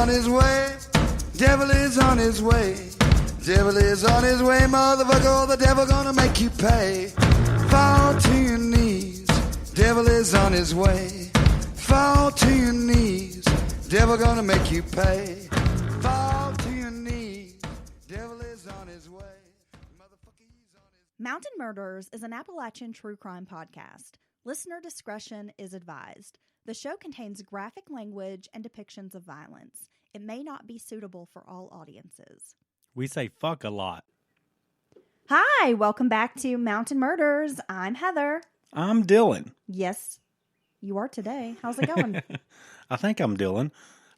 on his way. Devil is on his way. Devil is on his way, motherfucker. The devil gonna make you pay. Fall to your knees. Devil is on his way. Fall to your knees. Devil gonna make you pay. Fall to your knees. Devil is on his way. Motherfucker, he's on his... Mountain Murders is an Appalachian true crime podcast. Listener discretion is advised. The show contains graphic language and depictions of violence. It may not be suitable for all audiences. We say fuck a lot. Hi, welcome back to Mountain Murders. I'm Heather. I'm Dylan. Yes, you are today. How's it going? I think I'm Dylan.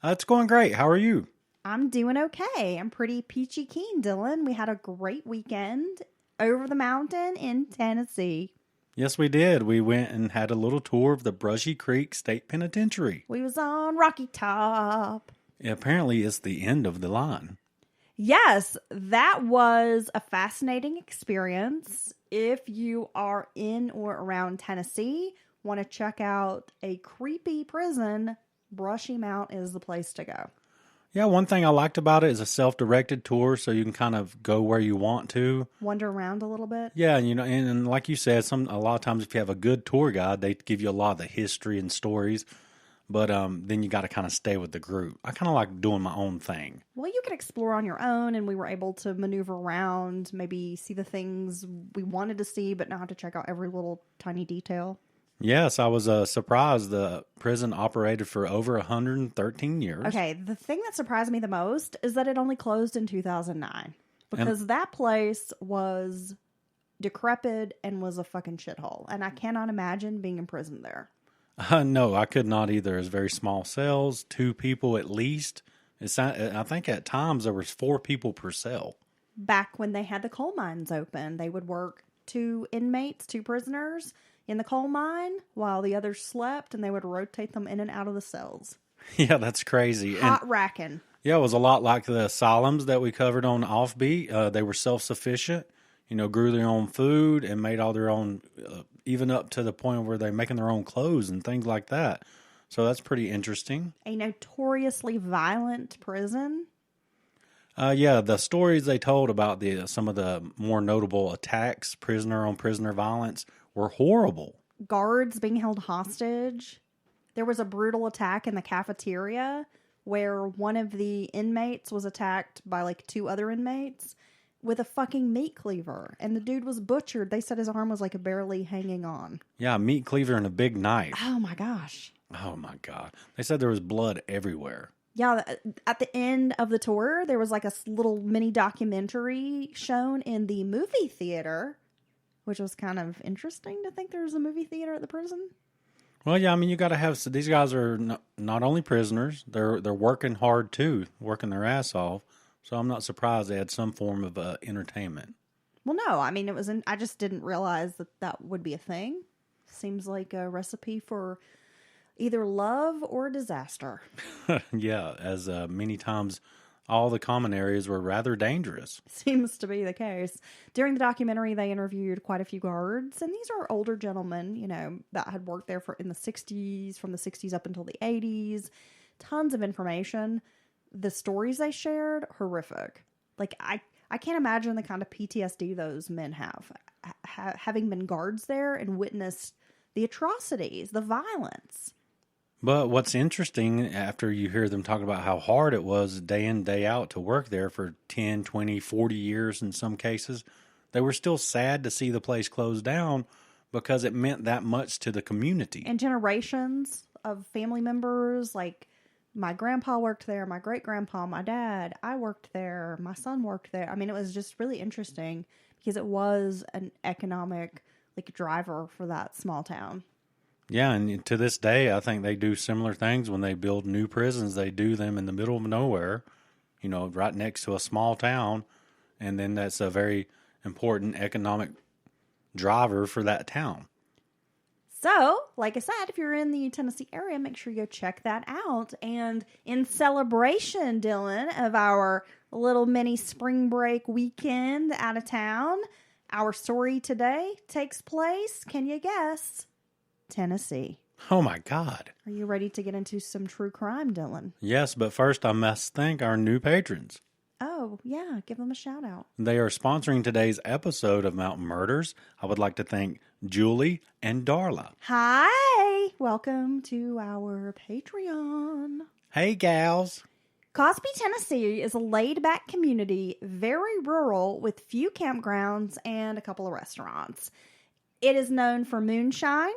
It's going great. How are you? I'm doing okay. I'm pretty peachy keen, Dylan. We had a great weekend over the mountain in Tennessee. Yes, we did. We went and had a little tour of the Brushy Creek State Penitentiary. We was on Rocky Top. Apparently, it's the end of the line. Yes, that was a fascinating experience. If you are in or around Tennessee, want to check out a creepy prison, Brushy Mount is the place to go. Yeah, one thing I liked about it is a self-directed tour, so you can kind of go where you want to. Wander around a little bit. Yeah, and like you said, a lot of times if you have a good tour guide, they give you a lot of the history and stories. But then you got to kind of stay with the group. I kind of like doing my own thing. Well, you could explore on your own, and we were able to maneuver around, maybe see the things we wanted to see, but not have to check out every little tiny detail. Yes, I was surprised the prison operated for over 113 years. Okay, the thing that surprised me the most is that it only closed in 2009. Because that place was decrepit and was a fucking shithole. And I cannot imagine being imprisoned there. No, I could not either. It's very small cells, 2 people at least. I think at times there was 4 people per cell. Back when they had the coal mines open, they would work 2 inmates, 2 prisoners in the coal mine while the others slept, and they would rotate them in and out of the cells. Yeah, that's crazy. Hot racking. Yeah, it was a lot like the asylums that we covered on Offbeat. They were self-sufficient, grew their own food and made all their own, even up to the point where they're making their own clothes and things like that. So that's pretty interesting. A notoriously violent prison. Yeah, the stories they told about some of the more notable attacks, prisoner-on-prisoner violence, were horrible. Guards being held hostage. There was a brutal attack in the cafeteria where one of the inmates was attacked by like 2 other inmates with a fucking meat cleaver. And the dude was butchered. They said his arm was like barely hanging on. Yeah, a meat cleaver and a big knife. Oh my gosh. Oh my God. They said there was blood everywhere. Yeah, at the end of the tour, there was like a little mini documentary shown in the movie theater, which was kind of interesting to think there was a movie theater at the prison. Well, yeah, I mean, you got to have... So these guys are not only prisoners, they're working hard too, working their ass off. So I'm not surprised they had some form of entertainment. Well, no, I mean, I just didn't realize that would be a thing. Seems like a recipe for either love or disaster. Yeah, as many times all the common areas were rather dangerous. Seems to be the case. During the documentary, they interviewed quite a few guards, and these are older gentlemen, that had worked there in the 60s, from the 60s up until the 80s. Tons of information. The stories they shared, horrific. Like, I can't imagine the kind of PTSD those men have. Having been guards there and witnessed the atrocities, the violence. But what's interesting, after you hear them talk about how hard it was day in, day out to work there for 10, 20, 40 years in some cases, they were still sad to see the place close down because it meant that much to the community. And generations of family members, like my grandpa worked there, my great-grandpa, my dad, I worked there, my son worked there. I mean, it was just really interesting because it was an economic driver for that small town. Yeah, and to this day, I think they do similar things when they build new prisons. They do them in the middle of nowhere, right next to a small town, and then that's a very important economic driver for that town. So, like I said, if you're in the Tennessee area, make sure you go check that out. And in celebration, Dylan, of our little mini spring break weekend out of town, our story today takes place, can you guess, Tennessee. Oh my God. Are you ready to get into some true crime, Dylan? Yes, but first I must thank our new patrons. Oh, yeah, give them a shout out. They are sponsoring today's episode of Mountain Murders. I would like to thank Julie and Darla. Hi! Welcome to our Patreon. Hey, gals. Cosby, Tennessee is a laid-back community, very rural, with few campgrounds and a couple of restaurants. It is known for moonshine,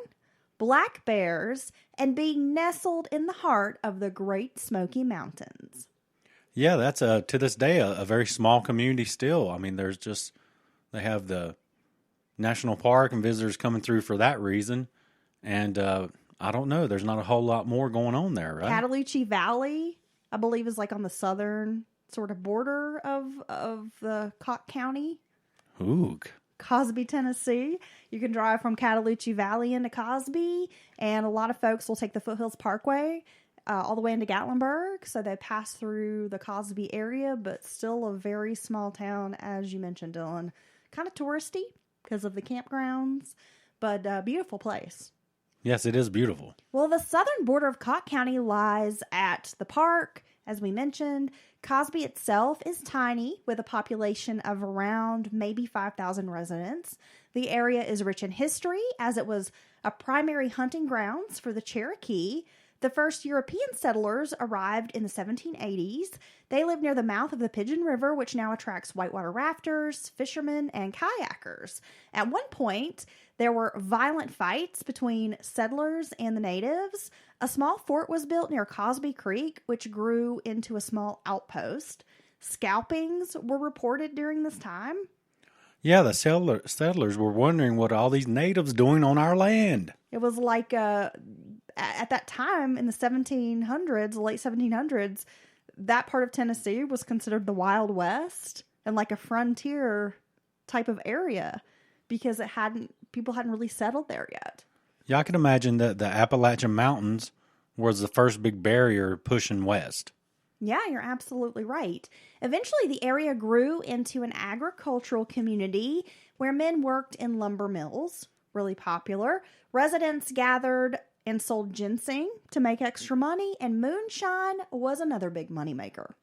black bears, and being nestled in the heart of the Great Smoky Mountains. Yeah, that's to this day a very small community still. I mean, they have the national park and visitors coming through for that reason. And I don't know, there's not a whole lot more going on there, right? Cataloochee Valley, I believe, is like on the southern sort of border of the Cott County. Ooh. Cosby, Tennessee. You can drive from Cataloochee Valley into Cosby, and a lot of folks will take the Foothills Parkway all the way into Gatlinburg, so they pass through the Cosby area, but still a very small town, as you mentioned, Dylan. Kind of touristy because of the campgrounds, but a beautiful place. Yes, it is beautiful. Well, the southern border of Cott County lies at the park, as we mentioned. Cosby itself is tiny, with a population of around maybe 5,000 residents. The area is rich in history, as it was a primary hunting grounds for the Cherokee. The first European settlers arrived in the 1780s. They lived near the mouth of the Pigeon River, which now attracts whitewater rafters, fishermen, and kayakers. At one point, there were violent fights between settlers and the natives. A small fort was built near Cosby Creek, which grew into a small outpost. Scalpings were reported during this time. Yeah, the settlers were wondering what all these natives doing on our land. It was like at that time in the 1700s, late 1700s, that part of Tennessee was considered the Wild West and like a frontier type of area because people hadn't really settled there yet. Yeah, I can imagine that the Appalachian Mountains was the first big barrier pushing west. Yeah, you're absolutely right. Eventually, the area grew into an agricultural community where men worked in lumber mills, really popular. Residents gathered and sold ginseng to make extra money, and moonshine was another big moneymaker.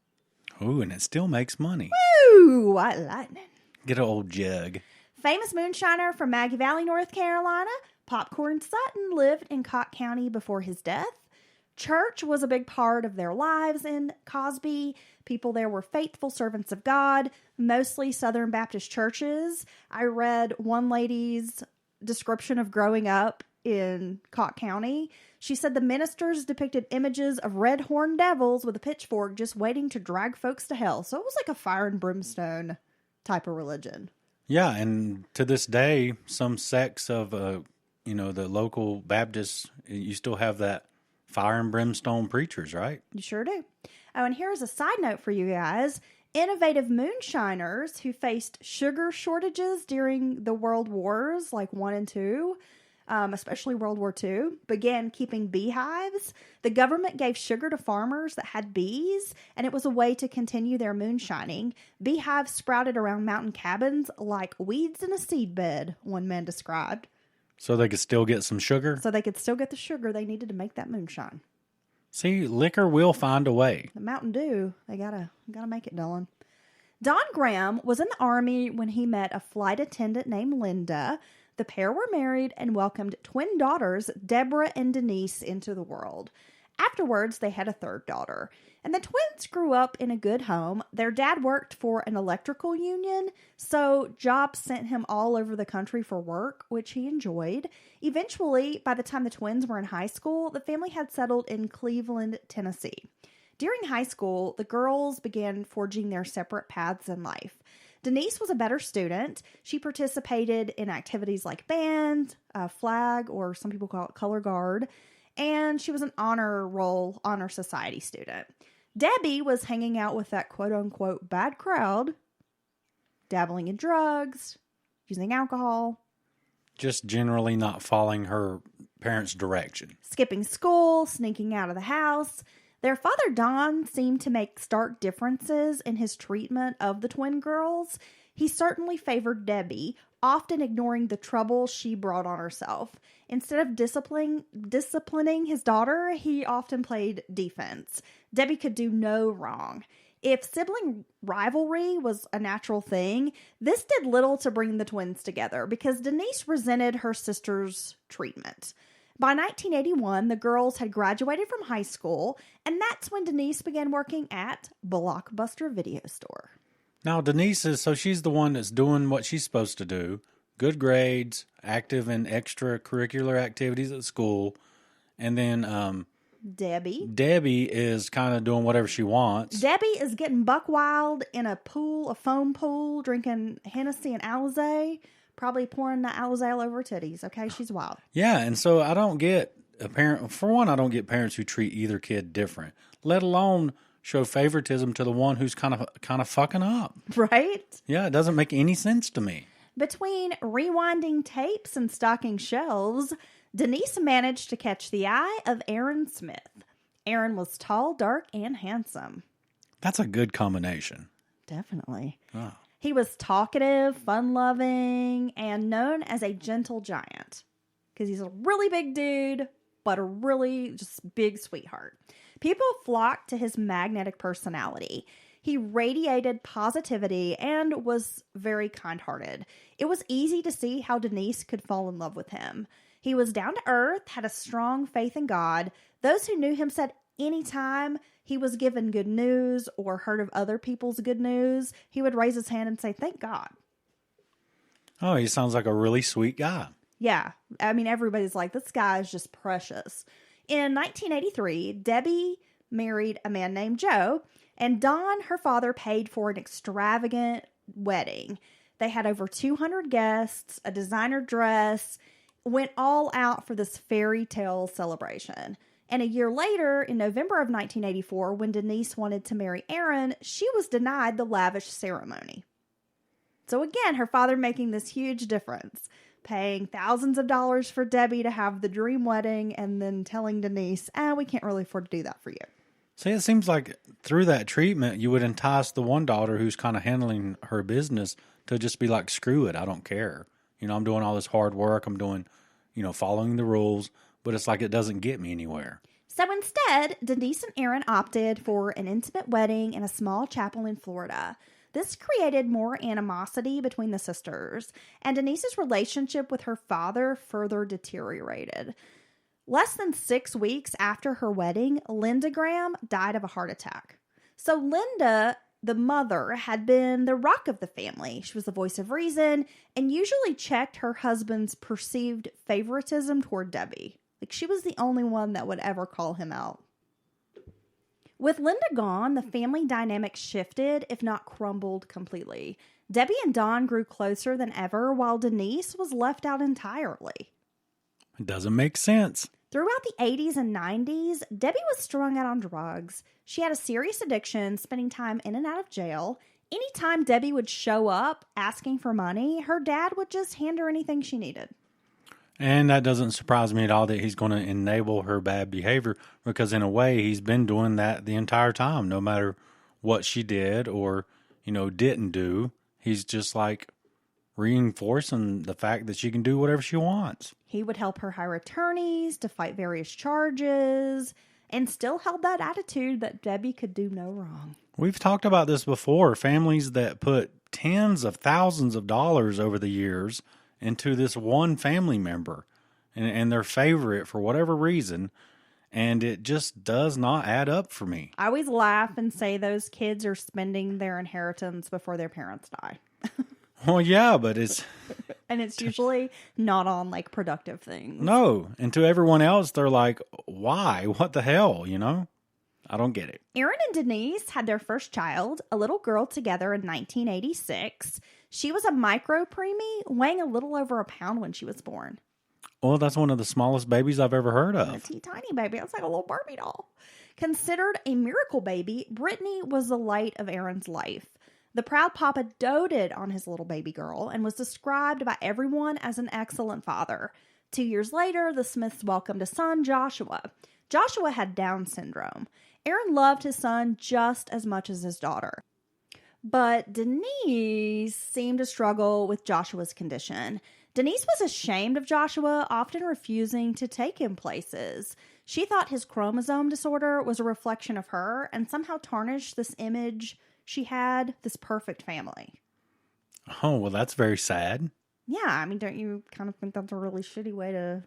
Ooh, and it still makes money. Woo! White lightning. Get an old jug. Famous moonshiner from Maggie Valley, North Carolina, Popcorn Sutton lived in Cott County before his death. Church was a big part of their lives in Cosby. People there were faithful servants of God, mostly Southern Baptist churches. I read one lady's description of growing up in Cott County. She said the ministers depicted images of red-horned devils with a pitchfork just waiting to drag folks to hell. So it was like a fire and brimstone type of religion. Yeah, and to this day, some sects of, the local Baptists, you still have that fire and brimstone preachers, right? You sure do. Oh, and here's a side note for you guys. Innovative moonshiners who faced sugar shortages during the World Wars, like 1 and 2, especially World War II, began keeping beehives. The government gave sugar to farmers that had bees, and it was a way to continue their moonshining. Beehives sprouted around mountain cabins like weeds in a seed bed, one man described. So they could still get some sugar? So they could still get the sugar they needed to make that moonshine. See, liquor will find a way. The Mountain Dew, they gotta make it, Dylan. Don Graham was in the Army when he met a flight attendant named Linda. The pair were married and welcomed twin daughters, Deborah and Denice, into the world. Afterwards, they had a third daughter. And the twins grew up in a good home. Their dad worked for an electrical union, so jobs sent him all over the country for work, which he enjoyed. Eventually, by the time the twins were in high school, the family had settled in Cleveland, Tennessee. During high school, the girls began forging their separate paths in life. Denice was a better student. She participated in activities like band, flag, or some people call it color guard, and she was an honor society student. Debbie was hanging out with that quote-unquote bad crowd, dabbling in drugs, using alcohol. Just generally not following her parents' direction. Skipping school, sneaking out of the house. Their father, Don, seemed to make stark differences in his treatment of the twin girls. He certainly favored Debbie often ignoring the trouble she brought on herself. Instead of disciplining his daughter, he often played defense. Debbie could do no wrong. If sibling rivalry was a natural thing, this did little to bring the twins together because Denice resented her sister's treatment. By 1981, the girls had graduated from high school, and that's when Denice began working at Blockbuster Video Store. Now, Denice so she's the one that's doing what she's supposed to do. Good grades, active in extracurricular activities at school. And then Debbie is kind of doing whatever she wants. Debbie is getting buck wild in a foam pool, drinking Hennessy and Alizé, probably pouring the Alizé all over her titties. Okay, she's wild. Yeah, and so I don't get I don't get parents who treat either kid different, let alone show favoritism to the one who's kind of fucking up. Right? Yeah, it doesn't make any sense to me. Between rewinding tapes and stocking shelves, Denice managed to catch the eye of Aaron Smith. Aaron was tall, dark, and handsome. That's a good combination. Definitely. Oh. He was talkative, fun-loving, and known as a gentle giant. Because he's a really big dude, but a really just big sweetheart. People flocked to his magnetic personality. He radiated positivity and was very kind-hearted. It was easy to see how Denice could fall in love with him. He was down to earth, had a strong faith in God. Those who knew him said anytime he was given good news or heard of other people's good news, he would raise his hand and say, "Thank God." Oh, he sounds like a really sweet guy. Yeah. I mean, everybody's like, this guy is just precious. In 1983, Debbie married a man named Joe, and Don, her father, paid for an extravagant wedding. They had over 200 guests, a designer dress, went all out for this fairy tale celebration. And a year later, in November of 1984, when Denice wanted to marry Aaron, she was denied the lavish ceremony. So again, her father making this huge difference, paying thousands of dollars for Debbie to have the dream wedding and then telling Denice, we can't really afford to do that for you. See, it seems like through that treatment, you would entice the one daughter who's kind of handling her business to just be like, screw it, I don't care. I'm doing all this hard work. I'm doing, following the rules, but it's like it doesn't get me anywhere. So instead, Denice and Aaron opted for an intimate wedding in a small chapel in Florida. This created more animosity between the sisters, and Denice's relationship with her father further deteriorated. Less than 6 weeks after her wedding, Linda Graham died of a heart attack. So Linda, the mother, had been the rock of the family. She was the voice of reason and usually checked her husband's perceived favoritism toward Debbie. Like, she was the only one that would ever call him out. With Linda gone, the family dynamic shifted, if not crumbled completely. Debbie and Don grew closer than ever, while Denice was left out entirely. It doesn't make sense. Throughout the 80s and 90s, Debbie was strung out on drugs. She had a serious addiction, spending time in and out of jail. Anytime Debbie would show up asking for money, her dad would just hand her anything she needed. And that doesn't surprise me at all that he's going to enable her bad behavior, because in a way he's been doing that the entire time, no matter what she did or, didn't do. He's just like reinforcing the fact that she can do whatever she wants. He would help her hire attorneys to fight various charges and still held that attitude that Debbie could do no wrong. We've talked about this before. Families that put tens of thousands of dollars over the years into this one family member and their favorite for whatever reason, and it just does not add up for me. I always laugh and say those kids are spending their inheritance before their parents die. Well, yeah, but it's... And it's usually not on, productive things. No, and to everyone else, they're like, why? What the hell, I don't get it. Aaron and Denice had their first child, a little girl, together in 1986. She was a micro-preemie, weighing a little over a pound when she was born. Well, that's one of the smallest babies I've ever heard of. A teeny baby. It's like a little Barbie doll. Considered a miracle baby, Brittany was the light of Aaron's life. The proud papa doted on his little baby girl and was described by everyone as an excellent father. 2 years later, the Smiths welcomed a son, Joshua. Joshua had Down syndrome. Aaron loved his son just as much as his daughter. But Denise seemed to struggle with Joshua's condition. Denise was ashamed of Joshua, often refusing to take him places. She thought his chromosome disorder was a reflection of her and somehow tarnished this image she had, this perfect family. Oh, well, that's very sad. Yeah, I mean, don't you kind of think that's a really shitty way to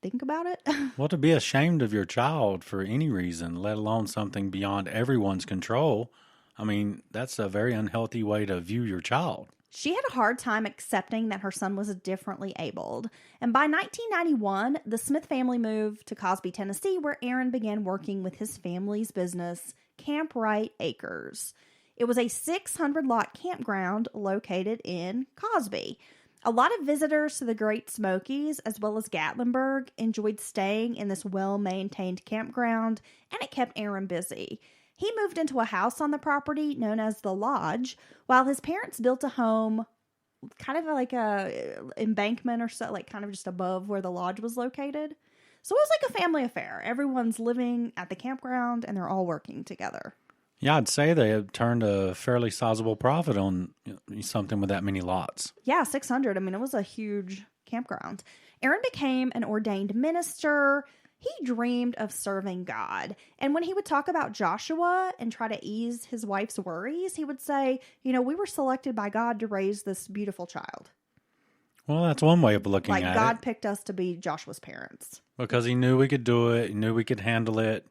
think about it? Well, to be ashamed of your child for any reason, let alone something beyond everyone's control, I mean, that's a very unhealthy way to view your child. She had a hard time accepting that her son was differently abled. And by 1991, the Smith family moved to Cosby, Tennessee, where Aaron began working with his family's business, Camp Wright Acres. It was a 600-lot campground located in Cosby. A lot of visitors to the Great Smokies, as well as Gatlinburg, enjoyed staying in this well-maintained campground, and it kept Aaron busy. He moved into a house on the property known as the Lodge, while his parents built a home kind of like a embankment or so, like kind of just above where the lodge was located. So it was like a family affair. Everyone's living at the campground and they're all working together. Yeah, I'd say they have turned a fairly sizable profit on something with that many lots. Yeah, 600. I mean, it was a huge campground. Aaron became an ordained minister. He dreamed of serving God. And when he would talk about Joshua and try to ease his wife's worries, he would say, we were selected by God to raise this beautiful child. Well, that's one way of looking at it. Like God picked us to be Joshua's parents. Because he knew we could do it. He knew we could handle it.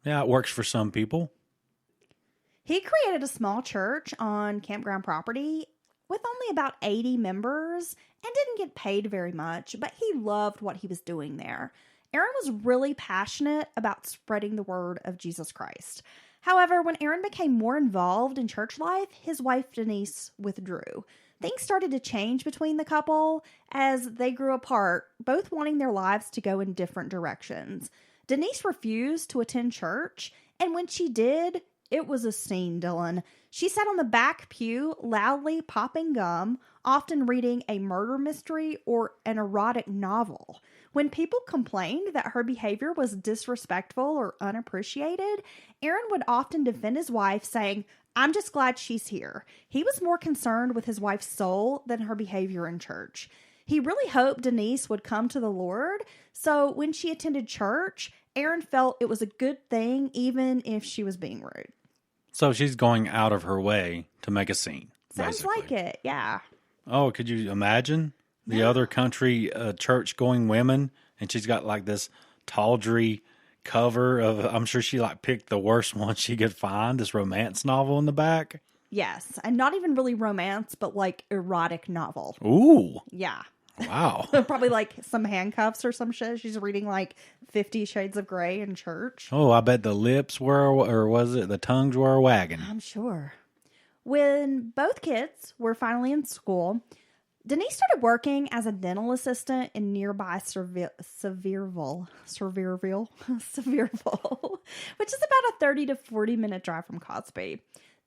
Yeah, it works for some people. He created a small church on campground property with only about 80 members and didn't get paid very much, but he loved what he was doing there. Aaron was really passionate about spreading the word of Jesus Christ. However, when Aaron became more involved in church life, his wife Denice withdrew. Things started to change between the couple as they grew apart, both wanting their lives to go in different directions. Denice refused to attend church, and when she did, it was a scene, Dylan. She sat on the back pew, loudly popping gum, often reading a murder mystery or an erotic novel. When people complained that her behavior was disrespectful or unappreciated, Aaron would often defend his wife, saying, "I'm just glad she's here." He was more concerned with his wife's soul than her behavior in church. He really hoped Denice would come to the Lord, so when she attended church, Aaron felt it was a good thing even if she was being rude. So she's going out of her way to make a scene. Sounds basically. like it, yeah. Oh, could you imagine the other country church-going women, and she's got like this tawdry cover of, I'm sure she like picked the worst one she could find, this romance novel in the back. Yes, and not even really romance, but like erotic novel. Ooh. Yeah. Wow. Probably like some handcuffs or some shit. She's reading like 50 Shades of Grey in church. Oh, I bet the lips were, or was it the tongues were wagging? I'm sure. When both kids were finally in school, Denice started working as a dental assistant in nearby Sevierville, which is about a 30 to 40 minute drive from Cosby.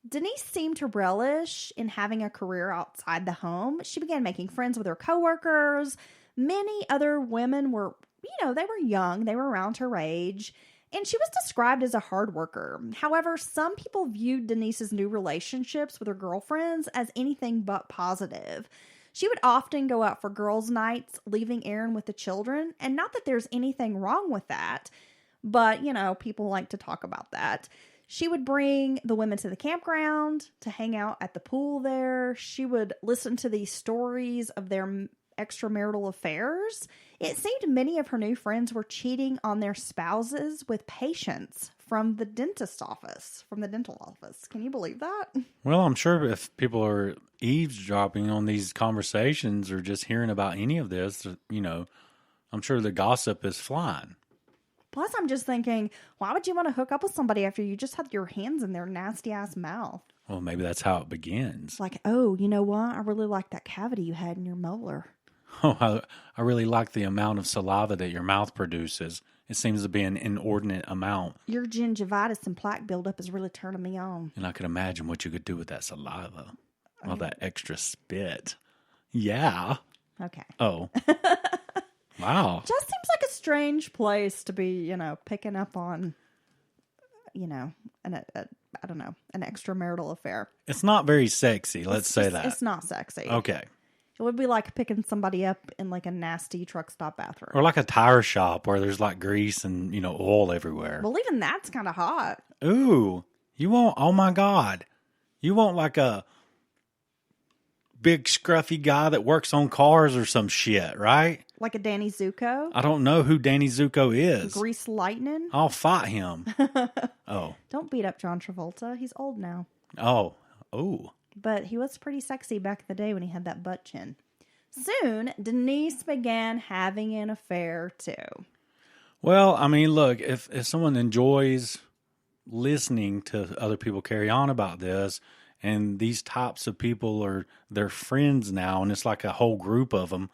Denice seemed to relish in having a career outside the home. She began making friends with her coworkers. Many other women were, they were young. They were around her age. And she was described as a hard worker. However, some people viewed Denice's new relationships with her girlfriends as anything but positive. She would often go out for girls' nights, leaving Aaron with the children. And not that there's anything wrong with that, but, people like to talk about that. She would bring the women to the campground to hang out at the pool there. She would listen to these stories of their extramarital affairs. It seemed many of her new friends were cheating on their spouses with patients from the dental office. Can you believe that? Well, I'm sure if people are eavesdropping on these conversations or just hearing about any of this, I'm sure the gossip is flying. Plus, I'm just thinking, why would you want to hook up with somebody after you just had your hands in their nasty-ass mouth? Well, maybe that's how it begins. Like, oh, you know what? I really like that cavity you had in your molar. Oh, I really like the amount of saliva that your mouth produces. It seems to be an inordinate amount. Your gingivitis and plaque buildup is really turning me on. And I could imagine what you could do with that saliva. All that extra spit. Yeah. Okay. Oh. Wow. Just seems like a strange place to be, picking up on, a I don't know, an extramarital affair. It's not very sexy. Let's say that. It's not sexy. Okay. It would be like picking somebody up in like a nasty truck stop bathroom. Or like a tire shop where there's like grease and, oil everywhere. Well, even that's kind of hot. Ooh, oh my God. You want like a big scruffy guy that works on cars or some shit, right? Like a Danny Zuko. I don't know who Danny Zuko is. Grease Lightning. I'll fight him. Oh. Don't beat up John Travolta. He's old now. Oh. But he was pretty sexy back in the day when he had that butt chin. Soon, Denice began having an affair too. Well, I mean, look, if someone enjoys listening to other people carry on about this, and these types of people are their friends now, and it's like a whole group of them,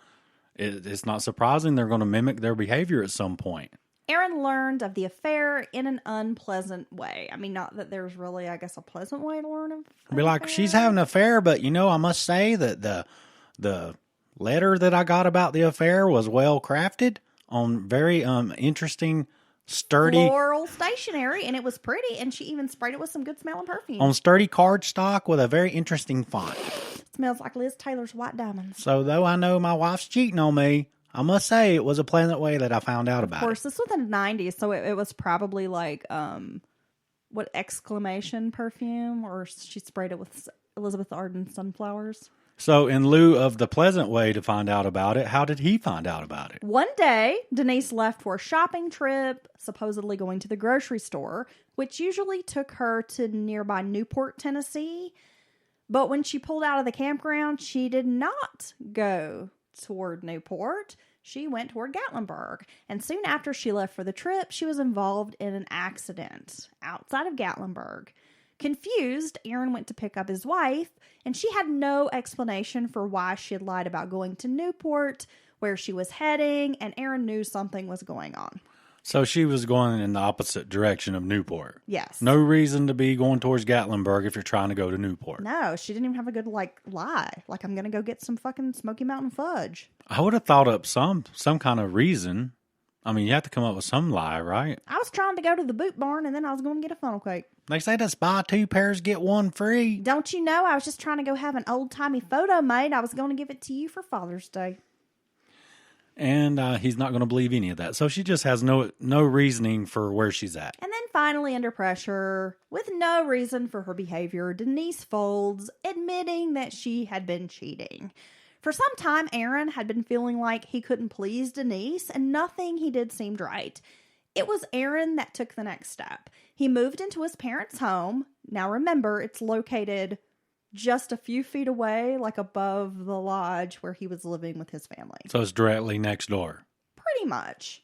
it's not surprising they're going to mimic their behavior at some point. Aaron learned of the affair in an unpleasant way. I mean, not that there's really, I guess, a pleasant way to learn of an Be like, affair. she's having an affair, but I must say that the letter that I got about the affair was well crafted on very interesting, sturdy floral stationery, and it was pretty, and she even sprayed it with some good smelling perfume. on sturdy cardstock with a very interesting font. Smells like Liz Taylor's White Diamonds. So though I know my wife's cheating on me, I must say it was a pleasant way that I found out about Of course, it. this was in the 90s, so it was probably like, what, exclamation perfume? Or she sprayed it with Elizabeth Arden sunflowers. So in lieu of the pleasant way to find out about it, how did he find out about it? One day, Denice left for a shopping trip, supposedly going to the grocery store, which usually took her to nearby Newport, Tennessee. But when she pulled out of the campground, she did not go toward Newport. She went toward Gatlinburg. And soon after she left for the trip, she was involved in an accident outside of Gatlinburg. Confused, Aaron went to pick up his wife, and she had no explanation for why she had lied about going to Newport, where she was heading, and Aaron knew something was going on. So she was going in the opposite direction of Newport. Yes. No reason to be going towards Gatlinburg if you're trying to go to Newport. No, she didn't even have a good, lie. Like, I'm going to go get some fucking Smoky Mountain fudge. I would have thought up some kind of reason. I mean, you have to come up with some lie, right? I was trying to go to the boot barn, and then I was going to get a funnel cake. They say just buy 2 pairs, get 1 free. Don't you know, I was just trying to go have an old-timey photo made. I was going to give it to you for Father's Day. And he's not going to believe any of that. So she just has no reasoning for where she's at. And then finally, under pressure, with no reason for her behavior, Denice folds, admitting that she had been cheating. For some time, Aaron had been feeling like he couldn't please Denice, and nothing he did seemed right. It was Aaron that took the next step. He moved into his parents' home. Now remember, it's located just a few feet away, like above the lodge where he was living with his family. So it's directly next door. Pretty much.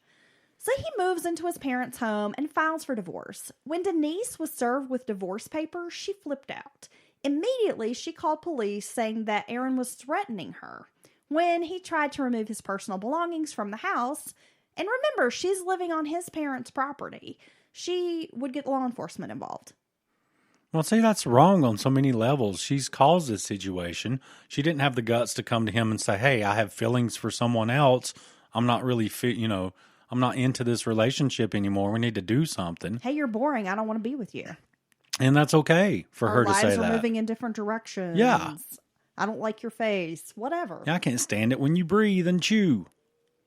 So he moves into his parents' home and files for divorce. When Denice was served with divorce papers, she flipped out. Immediately, she called police saying that Aaron was threatening her. When he tried to remove his personal belongings from the house, and remember, she's living on his parents' property, she would get law enforcement involved. Well, see, that's wrong on so many levels. She's caused this situation. She didn't have the guts to come to him and say, hey, I have feelings for someone else. I'm not really I'm not into this relationship anymore. We need to do something. Hey, you're boring. I don't want to be with you. And that's okay for her to say that. Our lives are moving in different directions. Yeah. I don't like your face. Whatever. Yeah, I can't stand it when you breathe and chew.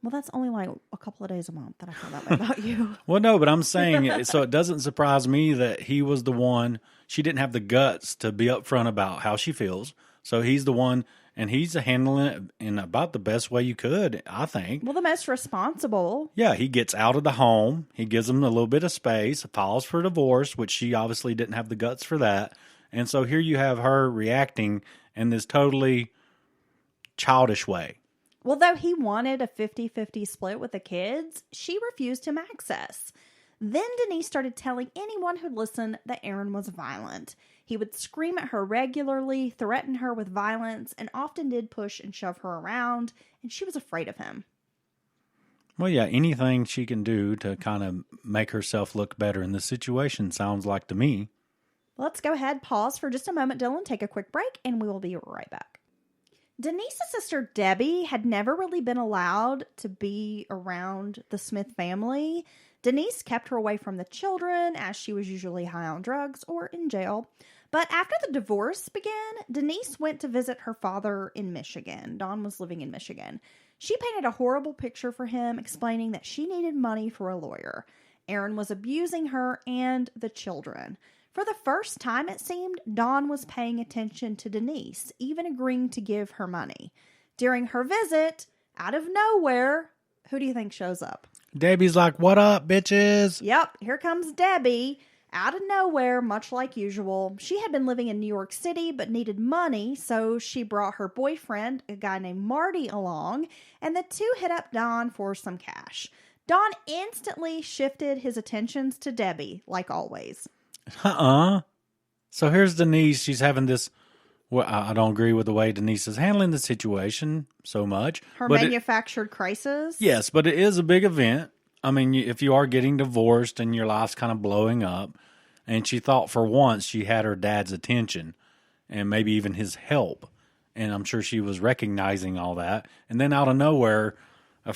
Well, that's only like a couple of days a month that I feel that way about you. Well, no, but I'm saying, so it doesn't surprise me that he was the one. She didn't have the guts to be upfront about how she feels. So he's the one, and he's handling it in about the best way you could, I think. Well, the most responsible. Yeah, he gets out of the home. He gives them a little bit of space, files for divorce, which she obviously didn't have the guts for that. And so here you have her reacting in this totally childish way. Well, though he wanted a 50-50 split with the kids, she refused him access. Then Denice started telling anyone who'd listen that Aaron was violent. He would scream at her regularly, threaten her with violence, and often did push and shove her around, and she was afraid of him. Well, yeah, anything she can do to kind of make herself look better in this situation sounds like to me. Let's go ahead, pause for just a moment, Dylan, take a quick break, and we will be right back. Denise's sister Debbie had never really been allowed to be around the Smith family. Denice kept her away from the children as she was usually high on drugs or in jail. But after the divorce began, Denice went to visit her father in Michigan. Don was living in Michigan. She painted a horrible picture for him, explaining that she needed money for a lawyer. Aaron was abusing her and the children. For the first time, it seemed, Don was paying attention to Denice, even agreeing to give her money. During her visit, out of nowhere, who do you think shows up? Debbie's like, "What up, bitches?" Yep, here comes Debbie. Out of nowhere, much like usual. She had been living in New York City but needed money, so she brought her boyfriend, a guy named Marty, along, and the two hit up Don for some cash. Don instantly shifted his attentions to Debbie, like always. So here's Denice. She's having this... Well, I don't agree with the way Denice is handling the situation so much. Her manufactured crisis? Yes, but it is a big event. I mean, if you are getting divorced and your life's kind of blowing up, and she thought for once she had her dad's attention and maybe even his help, and I'm sure she was recognizing all that, and then out of nowhere, the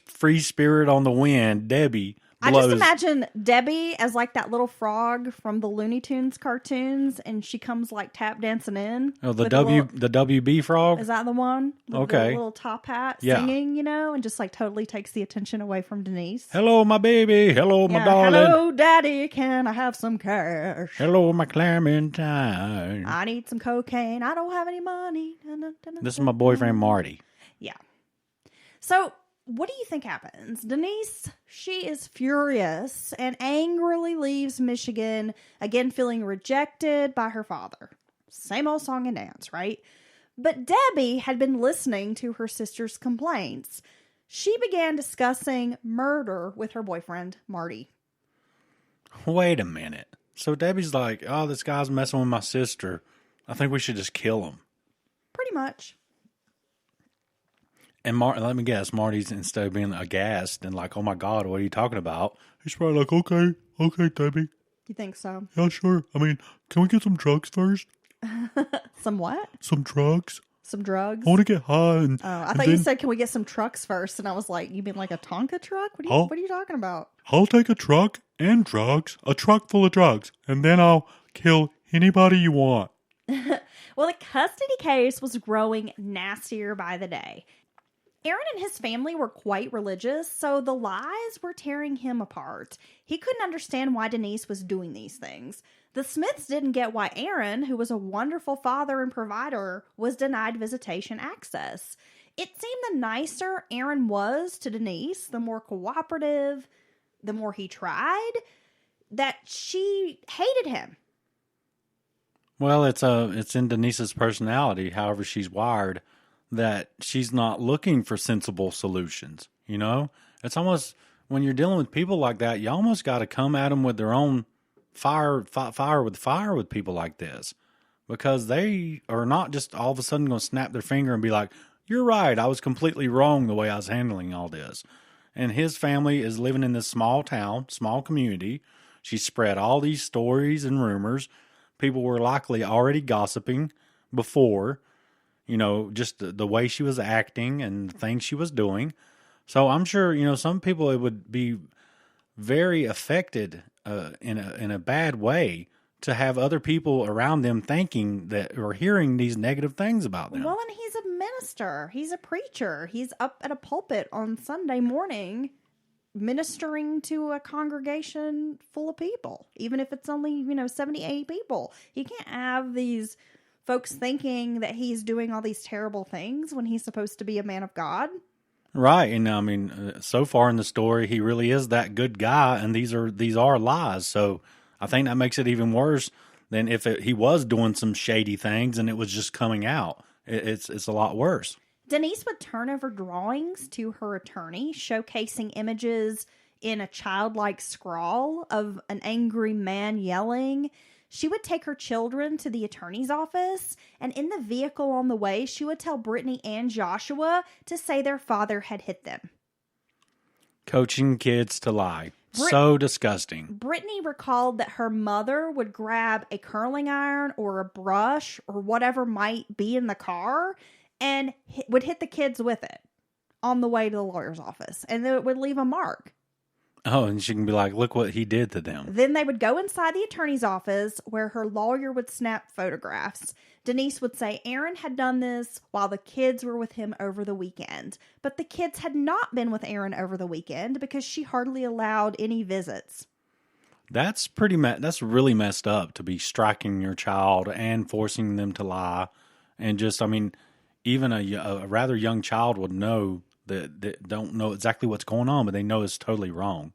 free spirit on the wind, Debbie, blows. I just imagine Debbie as like that little frog from the Looney Tunes cartoons, and she comes like tap dancing in. Oh, the WB frog? Is that the one? With okay. the little top hat singing, and just like totally takes the attention away from Denice. Hello, my baby. Hello, my darling. Hello, daddy. Can I have some cash? Hello, my Clementine. I need some cocaine. I don't have any money. This is my boyfriend, Marty. Yeah. So... what do you think happens? Denice, she is furious and angrily leaves Michigan, again feeling rejected by her father. Same old song and dance, right? But Debbie had been listening to her sister's complaints. She began discussing murder with her boyfriend, Marty. Wait a minute. So Debbie's like, "Oh, this guy's messing with my sister. I think we should just kill him." Pretty much. And let me guess, Marty's, instead of being aghast and like, "Oh my God, what are you talking about?" He's probably like, okay, Debbie. You think so? Yeah, sure. I mean, can we get some drugs first? Some what? Some drugs. Some drugs? I want to get high. I thought you said, "Can we get some trucks first?" And I was like, "You mean like a Tonka truck? What are you talking about?" I'll take a truck and drugs, a truck full of drugs, and then I'll kill anybody you want. Well, the custody case was growing nastier by the day. Aaron and his family were quite religious, so the lies were tearing him apart. He couldn't understand why Denice was doing these things. The Smiths didn't get why Aaron, who was a wonderful father and provider, was denied visitation access. It seemed the nicer Aaron was to Denice, the more cooperative, the more he tried, that she hated him. Well, it's in Denise's personality, however she's wired, that she's not looking for sensible solutions. It's almost, when you're dealing with people like that, you almost got to come at them with their own fire with people like this, because they are not just all of a sudden going to snap their finger and be like, "You're right, I was completely wrong the way I was handling all this." And his family is living in this small town, small community. She spread all these stories and rumors. People were likely already gossiping before, just the way she was acting and the things she was doing. So I'm sure, some people, it would be very affected in a bad way to have other people around them thinking that, or hearing these negative things about them. Well, and he's a minister. He's a preacher. He's up at a pulpit on Sunday morning ministering to a congregation full of people, even if it's only, 70, 80 people. He can't have these folks thinking that he's doing all these terrible things when he's supposed to be a man of God. Right. And I mean, so far in the story, he really is that good guy, and these are lies. So I think that makes it even worse than if he was doing some shady things and it was just coming out. It's a lot worse. Denice would turn over drawings to her attorney, showcasing images in a childlike scrawl of an angry man yelling. She would take her children to the attorney's office, and in the vehicle on the way, she would tell Brittany and Joshua to say their father had hit them. Coaching kids to lie. So disgusting. Brittany recalled that her mother would grab a curling iron or a brush or whatever might be in the car and would hit the kids with it on the way to the lawyer's office, and then it would leave a mark. Oh, and she can be like, look what he did to them. Then they would go inside the attorney's office where her lawyer would snap photographs. Denice would say Aaron had done this while the kids were with him over the weekend. But the kids had not been with Aaron over the weekend because she hardly allowed any visits. That's that's really messed up to be striking your child and forcing them to lie. And just, I mean, even a rather young child would know that don't know exactly what's going on, but they know it's totally wrong.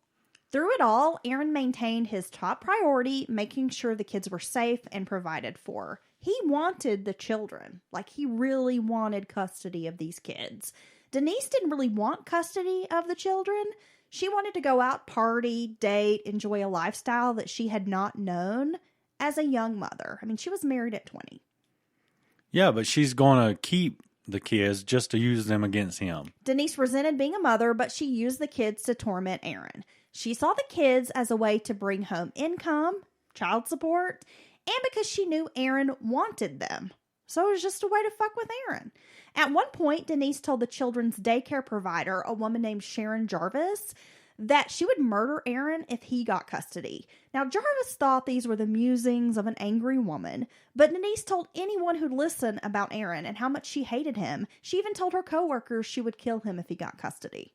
Through it all, Aaron maintained his top priority, making sure the kids were safe and provided for. He wanted the children. Like, he really wanted custody of these kids. Denice didn't really want custody of the children. She wanted to go out, party, date, enjoy a lifestyle that she had not known as a young mother. I mean, she was married at 20. Yeah, but she's going to keep the kids just to use them against him. Denice resented being a mother, but she used the kids to torment Aaron. She saw the kids as a way to bring home income, child support, and because she knew Aaron wanted them. So it was just a way to fuck with Aaron. At one point, Denice told the children's daycare provider, a woman named Sharon Jarvis, that she would murder Aaron if he got custody. Now, Jarvis thought these were the musings of an angry woman, but Denice told anyone who'd listen about Aaron and how much she hated him. She even told her coworkers she would kill him if he got custody.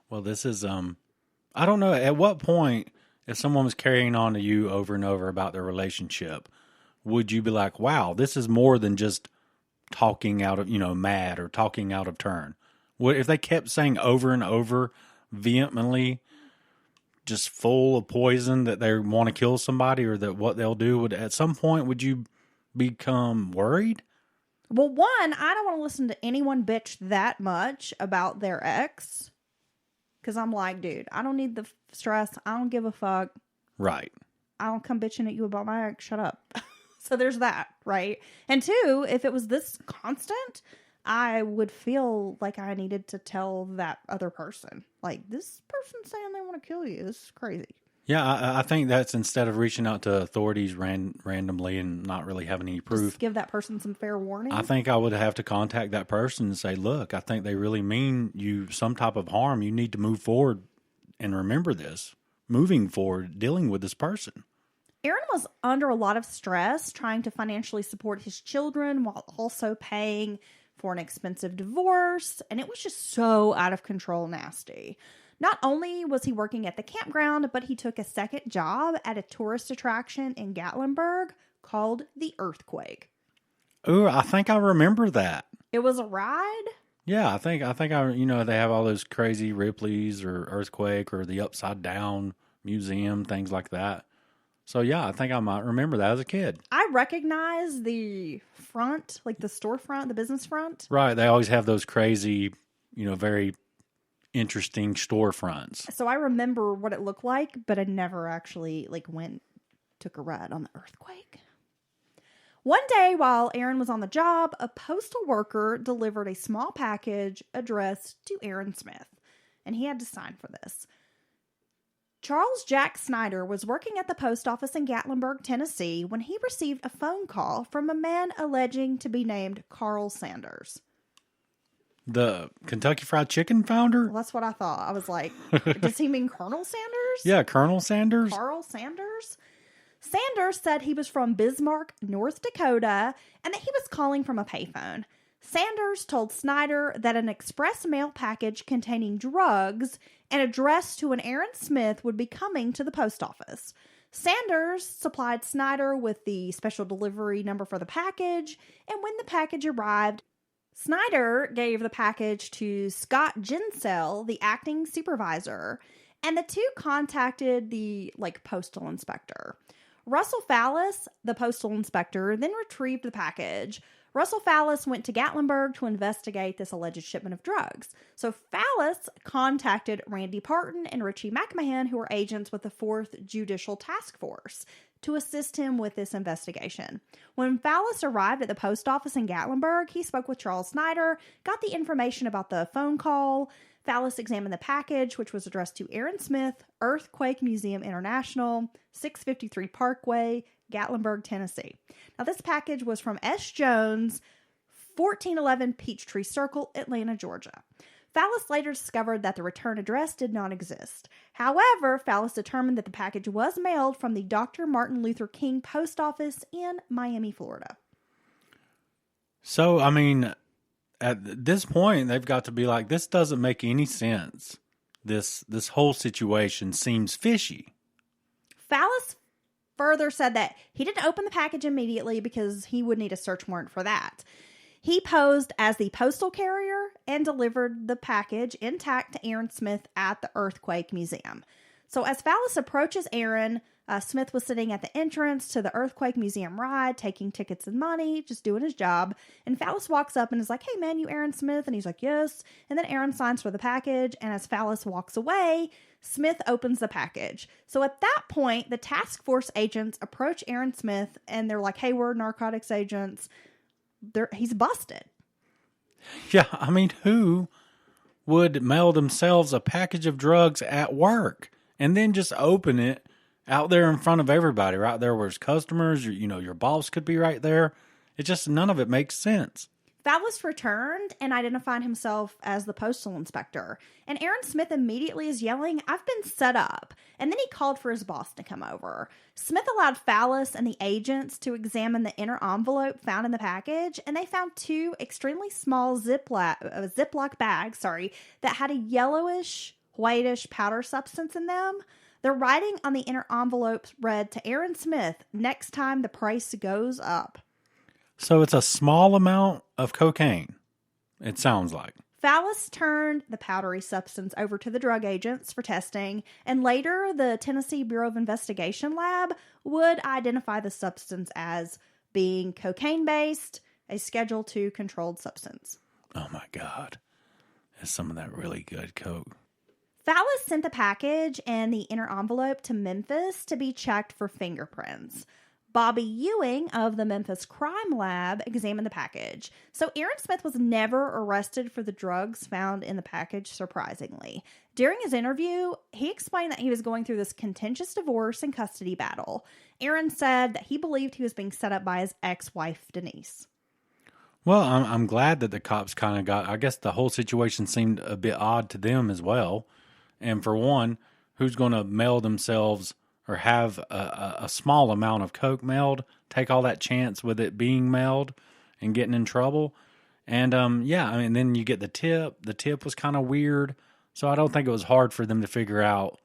Well, this is, I don't know, at what point, if someone was carrying on to you over and over about their relationship, would you be like, wow, this is more than just talking out of, mad or talking out of turn? What if they kept saying over and over vehemently, just full of poison that they want to kill somebody or that what they'll do, at some point, would you become worried? Well, one, I don't want to listen to anyone bitch that much about their ex. Because I'm like, dude, I don't need the stress. I don't give a fuck. Right. I don't come bitching at you about my ex. Shut up. So there's that, right? And two, if it was this constant, I would feel like I needed to tell that other person, like, this person's saying they want to kill you. This is crazy. Yeah, I think that's instead of reaching out to authorities randomly and not really having any proof. Just give that person some fair warning. I think I would have to contact that person and say, look, I think they really mean you some type of harm. You need to move forward and remember this. Moving forward, dealing with this person. Aaron was under a lot of stress trying to financially support his children while also paying for an expensive divorce. And it was just so out of control nasty. Not only was he working at the campground, but he took a second job at a tourist attraction in Gatlinburg called the Earthquake. Ooh, I think I remember that. It was a ride? Yeah, I think they have all those crazy Ripley's or Earthquake or the Upside Down Museum, things like that. So yeah, I think I might remember that as a kid. I recognize the front, like the storefront, the business front. Right, they always have those crazy, very interesting storefronts. So I remember what it looked like, but I never actually took a ride on the Earthquake. One day while Aaron was on the job, a postal worker delivered a small package addressed to Aaron Smith, and he had to sign for this. Charles Jack Snyder was working at the post office in Gatlinburg, Tennessee, when he received a phone call from a man alleging to be named Carl Sanders. The Kentucky Fried Chicken founder? Well, that's what I thought. I was like, does he mean Colonel Sanders? Yeah, Colonel Sanders. Carl Sanders? Sanders said he was from Bismarck, North Dakota, and that he was calling from a payphone. Sanders told Snyder that an express mail package containing drugs and addressed to an Aaron Smith would be coming to the post office. Sanders supplied Snyder with the special delivery number for the package, and when the package arrived, Snyder gave the package to Scott Ginsell, the acting supervisor, and the two contacted the postal inspector. Russell Fallis, the postal inspector, then retrieved the package. Russell Fallis went to Gatlinburg to investigate this alleged shipment of drugs. So Fallis contacted Randy Parton and Richie McMahon, who were agents with the 4th Judicial Task Force, to assist him with this investigation. When Fallis arrived at the post office in Gatlinburg, he spoke with Charles Snyder, got the information about the phone call. Fallis examined the package, which was addressed to Aaron Smith, Earthquake Museum International, 653 Parkway, Gatlinburg, Tennessee. Now, this package was from S. Jones, 1411 Peachtree Circle, Atlanta, Georgia. Fallis later discovered that the return address did not exist. However, Fallis determined that the package was mailed from the Dr. Martin Luther King post office in Miami, Florida. So, I mean, at this point, they've got to be like, this doesn't make any sense. This whole situation seems fishy. Fallis further said that he didn't open the package immediately because he would need a search warrant for that. He posed as the postal carrier and delivered the package intact to Aaron Smith at the Earthquake Museum. So as Fallis approaches Aaron, Smith was sitting at the entrance to the Earthquake Museum ride, taking tickets and money, just doing his job. And Fallis walks up and is like, "Hey man, you Aaron Smith?" And he's like, "Yes." And then Aaron signs for the package. And as Fallis walks away, Smith opens the package. So at that point, the task force agents approach Aaron Smith and they're like, "Hey, we're narcotics agents." He's busted. Yeah, I mean, who would mail themselves a package of drugs at work and then just open it out there in front of everybody, right there where his customers, your boss could be right there? It just, none of it makes sense. Fallis returned and identified himself as the postal inspector. And Aaron Smith immediately is yelling, "I've been set up." And then he called for his boss to come over. Smith allowed Fallis and the agents to examine the inner envelope found in the package, and they found two extremely small Ziploc bags, that had a yellowish, whitish powder substance in them. The writing on the inner envelope read, "To Aaron Smith, next time the price goes up." So it's a small amount of cocaine, it sounds like. Fallis turned the powdery substance over to the drug agents for testing, and later the Tennessee Bureau of Investigation lab would identify the substance as being cocaine-based, a Schedule II controlled substance. Oh my God. That's some of that really good coke. Fallis sent the package and the inner envelope to Memphis to be checked for fingerprints. Bobby Ewing of the Memphis Crime Lab examined the package. So Aaron Smith was never arrested for the drugs found in the package, surprisingly. During his interview, he explained that he was going through this contentious divorce and custody battle. Aaron said that he believed he was being set up by his ex-wife, Denice. Well, I'm glad that the cops kind of got, I guess the whole situation seemed a bit odd to them as well. And for one, who's going to mail themselves or have a small amount of coke mailed, take all that chance with it being mailed and getting in trouble? And then you get the tip. The tip was kind of weird. So I don't think it was hard for them to figure out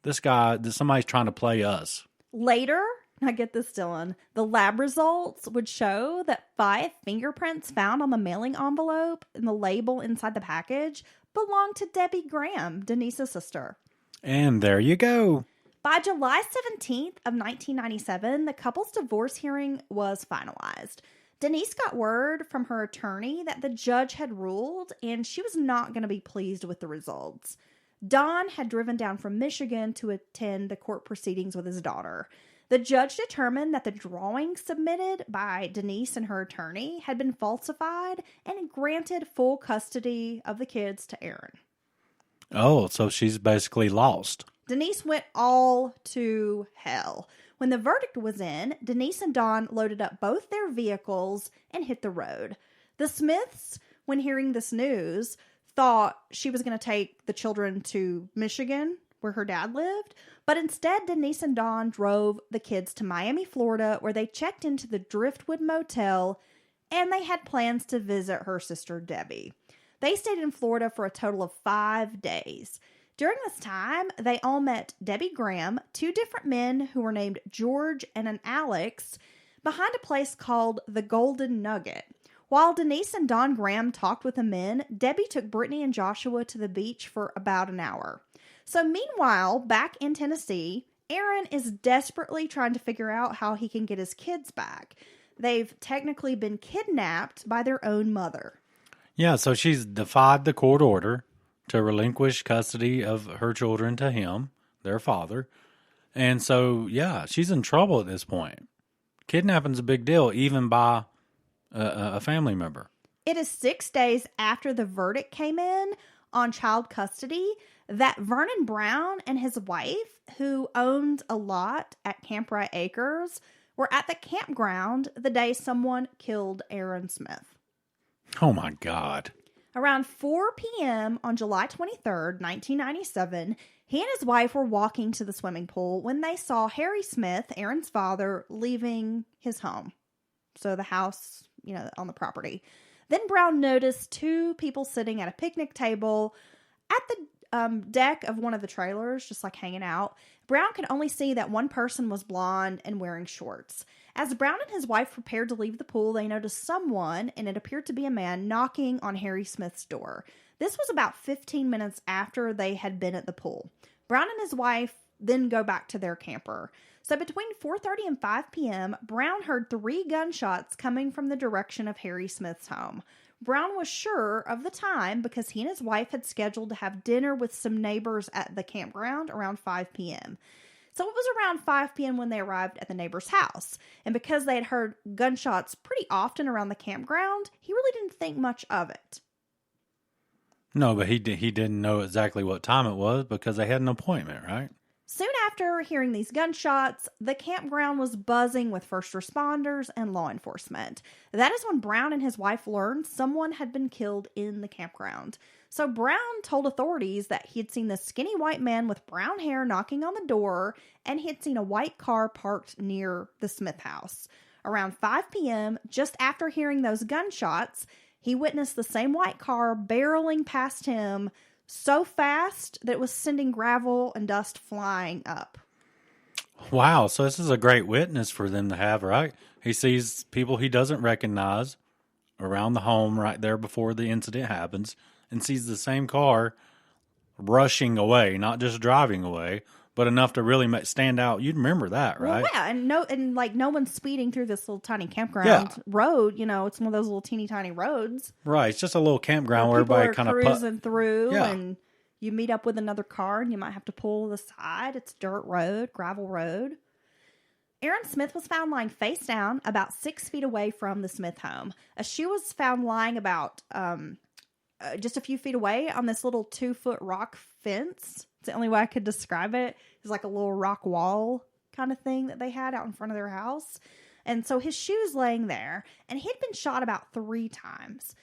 somebody's trying to play us. Later, now get this, Dylan, the lab results would show that 5 fingerprints found on the mailing envelope and the label inside the package belonged to Debbie Graham, Denice's sister. And there you go. By July 17th of 1997, the couple's divorce hearing was finalized. Denice got word from her attorney that the judge had ruled, and she was not going to be pleased with the results. Don had driven down from Michigan to attend the court proceedings with his daughter. The judge determined that the drawings submitted by Denice and her attorney had been falsified and granted full custody of the kids to Aaron. Oh, so she's basically lost. Denice went all to hell. When the verdict was in, Denice and Don loaded up both their vehicles and hit the road. The Smiths, when hearing this news, thought she was going to take the children to Michigan, where her dad lived. But instead, Denice and Don drove the kids to Miami, Florida, where they checked into the Driftwood Motel, and they had plans to visit her sister, Debbie. They stayed in Florida for a total of 5 days. During this time, they all met Debbie Graham, 2 different men who were named George and an Alex, behind a place called the Golden Nugget. While Denice and Don Graham talked with the men, Debbie took Brittany and Joshua to the beach for about an hour. So meanwhile, back in Tennessee, Aaron is desperately trying to figure out how he can get his kids back. They've technically been kidnapped by their own mother. Yeah, so she's defied the court order to relinquish custody of her children to him, their father. And so, yeah, she's in trouble at this point. Kidnapping's a big deal, even by a family member. It is 6 days after the verdict came in on child custody that Vernon Brown and his wife, who owned a lot at Camp Wright Acres, were at the campground the day someone killed Aaron Smith. Oh, my God. Around 4 p.m. on July 23rd, 1997, he and his wife were walking to the swimming pool when they saw Harry Smith, Aaron's father, leaving his home. So the house, on the property. Then Brown noticed two people sitting at a picnic table at the deck of one of the trailers, just like hanging out. Brown could only see that one person was blonde and wearing shorts. As Brown and his wife prepared to leave the pool, they noticed someone, and it appeared to be a man, knocking on Harry Smith's door. This was about 15 minutes after they had been at the pool. Brown and his wife then go back to their camper. So between 4:30 and 5 p.m., Brown heard 3 gunshots coming from the direction of Harry Smith's home. Brown was sure of the time because he and his wife had scheduled to have dinner with some neighbors at the campground around 5 p.m. So it was around 5 p.m. when they arrived at the neighbor's house. And because they had heard gunshots pretty often around the campground, he really didn't think much of it. No, but he didn't know exactly what time it was because they had an appointment, right? Soon after hearing these gunshots, the campground was buzzing with first responders and law enforcement. That is when Brown and his wife learned someone had been killed in the campground. So Brown told authorities that he had seen this skinny white man with brown hair knocking on the door, and he had seen a white car parked near the Smith house. Around 5 p.m., just after hearing those gunshots, he witnessed the same white car barreling past him so fast that it was sending gravel and dust flying up. Wow, so this is a great witness for them to have, right? He sees people he doesn't recognize around the home right there before the incident happens and sees the same car rushing away, not just driving away, but enough to really stand out. You'd remember that, right? Well, yeah, and no one's speeding through this little tiny campground road. It's one of those little teeny tiny roads. Right, it's just a little campground where everybody kind of cruising through, and you meet up with another car, and you might have to pull to the side. It's dirt road, gravel road. Aaron Smith was found lying face down about 6 feet away from the Smith home. A shoe was found lying about just a few feet away on this little 2-foot rock fence. It's the only way I could describe it. It's like a little rock wall kind of thing that they had out in front of their house. And so his shoe's laying there, and he'd been shot about 3 times.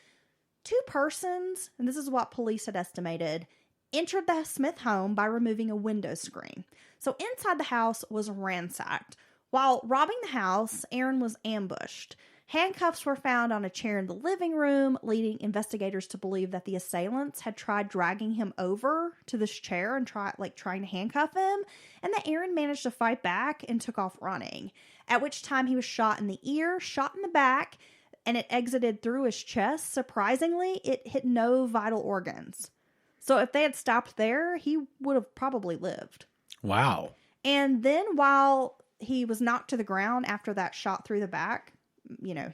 2 persons, and this is what police had estimated, entered the Smith home by removing a window screen. So inside the house was ransacked. While robbing the house, Aaron was ambushed. Handcuffs were found on a chair in the living room, leading investigators to believe that the assailants had tried dragging him over to this chair and trying to handcuff him, and that Aaron managed to fight back and took off running, at which time he was shot in the ear, shot in the back, and it exited through his chest. Surprisingly, it hit no vital organs. So if they had stopped there, he would have probably lived. Wow. And then while he was knocked to the ground after that shot through the back,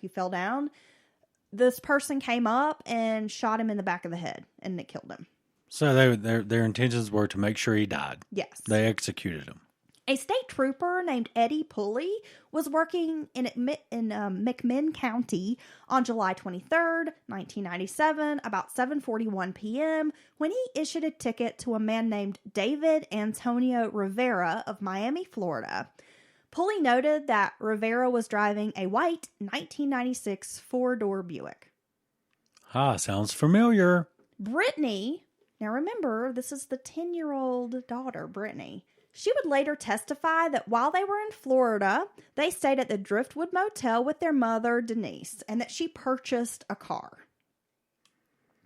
he fell down, this person came up and shot him in the back of the head, and it killed him. So their intentions were to make sure he died. Yes. They executed him. A state trooper named Eddie Pulley was working in McMinn County on July 23rd, 1997, about 7:41 p.m., when he issued a ticket to a man named David Antonio Rivera of Miami, Florida. Pulley noted that Rivera was driving a white 1996 4-door Buick. Sounds familiar. Brittany, now remember, this is the 10-year-old daughter, Brittany. She would later testify that while they were in Florida, they stayed at the Driftwood Motel with their mother, Denice, and that she purchased a car.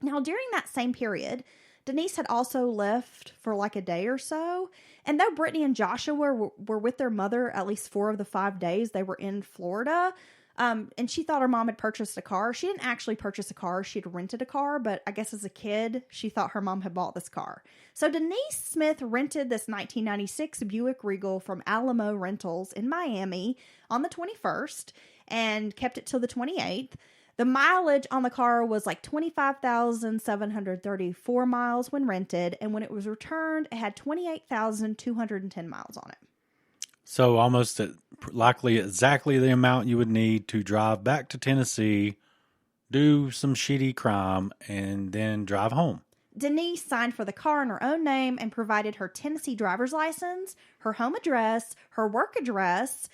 Now, during that same period, Denice had also left for like a day or so. And though Brittany and Joshua were with their mother at least 4 of the 5 days they were in Florida, and she thought her mom had purchased a car. She didn't actually purchase a car. She had rented a car, but I guess as a kid, she thought her mom had bought this car. So Denice Smith rented this 1996 Buick Regal from Alamo Rentals in Miami on the 21st and kept it till the 28th. The mileage on the car was like 25,734 miles when rented, and when it was returned, it had 28,210 miles on it. So almost likely exactly the amount you would need to drive back to Tennessee, do some shitty crime, and then drive home. Denice signed for the car in her own name and provided her Tennessee driver's license, her home address, her work address,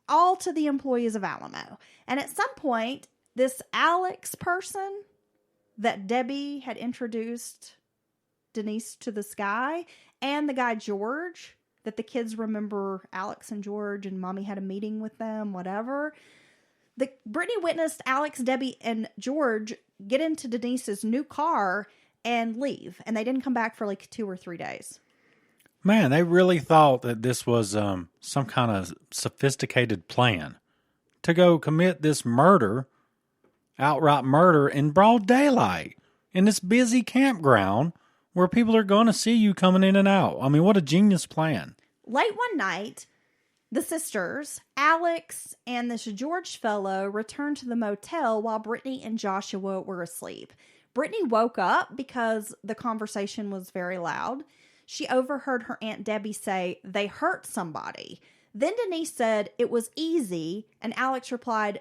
all to the employees of Alamo. And at some point, this Alex person, that Debbie had introduced Denice to this guy, and the guy George, that the kids remember Alex and George, and Mommy had a meeting with them, whatever. Brittany witnessed Alex, Debbie, and George get into Denise's new car and leave, and they didn't come back for like 2 or 3 days. Man, they really thought that this was some kind of sophisticated plan to go commit this murder, outright murder, in broad daylight in this busy campground where people are going to see you coming in and out. I mean, what a genius plan. Late one night, the sisters, Alex and this George fellow, returned to the motel while Brittany and Joshua were asleep. Brittany woke up because the conversation was very loud. She overheard her Aunt Debbie say, "They hurt somebody." Then Denice said, "It was easy." And Alex replied,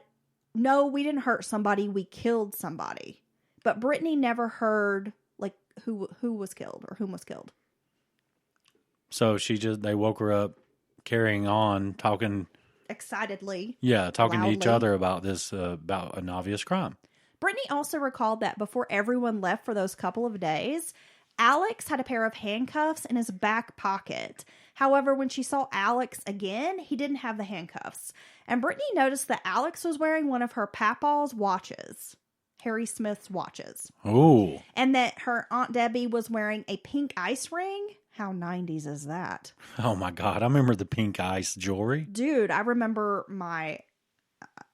"No, we didn't hurt somebody. We killed somebody." But Brittany never heard like who was killed or whom was killed. So they woke her up carrying on, talking Excitedly. Yeah, talking loudly. to each other about this, about an obvious crime. Brittany also recalled that before everyone left for those couple of days, Alex had a pair of handcuffs in his back pocket. However, when she saw Alex again, he didn't have the handcuffs. And Brittany noticed that Alex was wearing one of her papaw's watches, Harry Smith's watches. Oh. And that her Aunt Debbie was wearing a pink ice ring. How 90s is that? Oh my God, I remember the pink ice jewelry. Dude, I remember my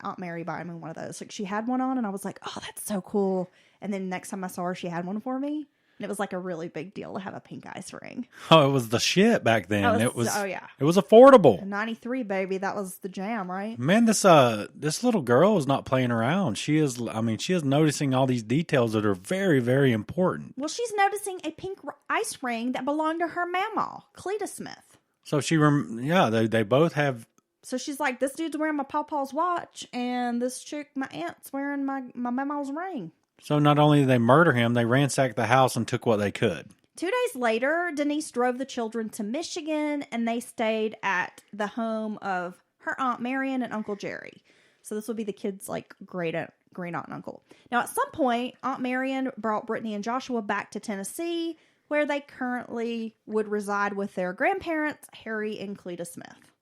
Aunt Mary buying me one of those. Like, she had one on and I was like, oh, that's so cool. And then next time I saw her, she had one for me. And it was like a really big deal to have a pink ice ring. Oh, it was the shit back then. Oh, It was yeah. It was affordable. 93, baby. That was the jam, right? Man, this little girl is not playing around. She is noticing all these details that are very, very important. Well, she's noticing a pink ice ring that belonged to her mama, Cleta Smith. So they both have. So she's like, this dude's wearing my pawpaw's watch, and this chick, my aunt's wearing my mama's ring. So not only did they murder him, they ransacked the house and took what they could. 2 days later, Denice drove the children to Michigan, and they stayed at the home of her Aunt Marion and Uncle Jerry. So this would be the kids' like great aunt and uncle. Now, at some point, Aunt Marion brought Brittany and Joshua back to Tennessee, where they currently would reside with their grandparents, Harry and Cleta Smith.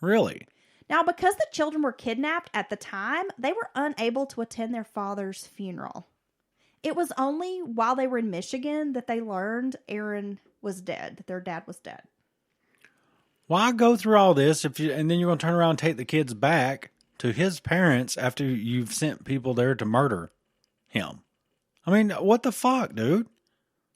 Really? Now, because the children were kidnapped at the time, they were unable to attend their father's funeral. It was only while they were in Michigan that they learned Aaron was dead, that their dad was dead. Why go through all this and then you're going to turn around and take the kids back to his parents after you've sent people there to murder him? I mean, what the fuck, dude?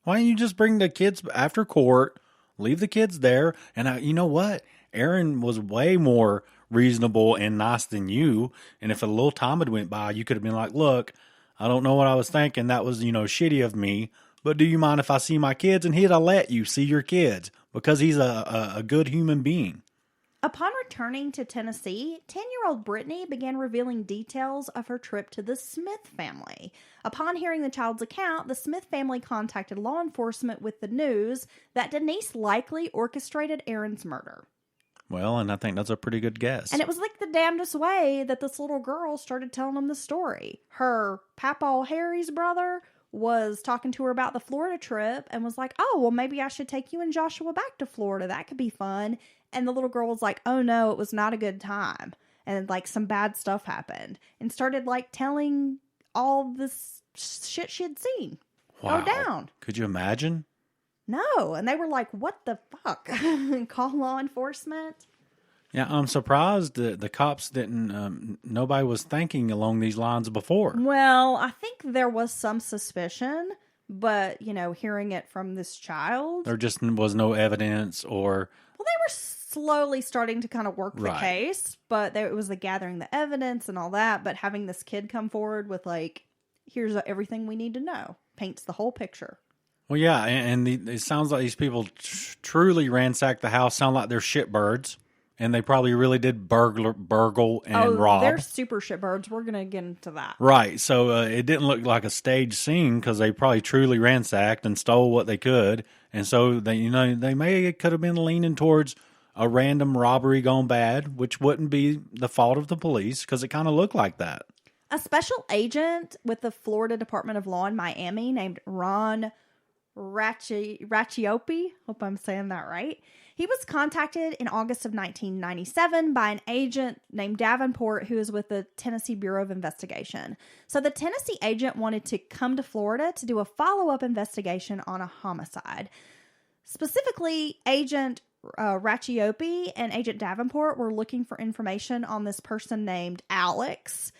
Why don't you just bring the kids after court, leave the kids there, and you know what? Aaron was way more reasonable and nice than you, and if a little time had went by, you could have been like, look, I don't know what I was thinking, that was, shitty of me, but do you mind if I see my kids? And he'd have let you see your kids, because he's a good human being. Upon returning to Tennessee, 10-year-old Brittany began revealing details of her trip to the Smith family. Upon hearing the child's account, the Smith family contacted law enforcement with the news that Denice likely orchestrated Aaron's murder. Well, and I think that's a pretty good guess. And it was like the damnedest way that this little girl started telling them the story. Her papaw Harry's brother was talking to her about the Florida trip and was like, oh, well, maybe I should take you and Joshua back to Florida. That could be fun. And the little girl was like, oh, no, it was not a good time. And like some bad stuff happened and started like telling all this shit she had seen go down. Could you imagine? No. And they were like, what the fuck? Call law enforcement. Yeah, I'm surprised the cops didn't, nobody was thinking along these lines before. Well, I think there was some suspicion, but, hearing it from this child. There just was no evidence or. Well, they were slowly starting to kind of work the case, but it was the gathering the evidence and all that. But having this kid come forward with like, here's everything we need to know, paints the whole picture. Well, yeah, and it sounds like these people truly ransacked the house, sound like they're shitbirds. And they probably really did burgle and rob. They're super shitbirds. We're going to get into that. Right. So it didn't look like a staged scene because they probably truly ransacked and stole what they could. And so they could have been leaning towards a random robbery gone bad, which wouldn't be the fault of the police because it kind of looked like that. A special agent with the Florida Department of Law in Miami named Ron Racciopi, hope I'm saying that right. He was contacted in August of 1997 by an agent named Davenport who was with the Tennessee Bureau of Investigation. So the Tennessee agent wanted to come to Florida to do a follow-up investigation on a homicide. Specifically, Agent Racciopi and Agent Davenport were looking for information on this person named Alex,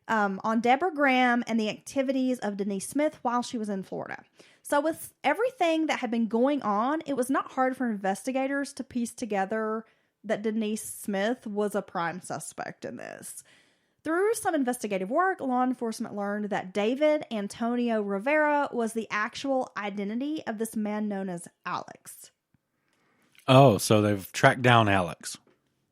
on Deborah Graham and the activities of Denice Smith while she was in Florida. So with everything that had been going on, it was not hard for investigators to piece together that Denice Smith was a prime suspect in this. Through some investigative work, law enforcement learned that David Antonio Rivera was the actual identity of this man known as Alex. Oh, so they've tracked down Alex.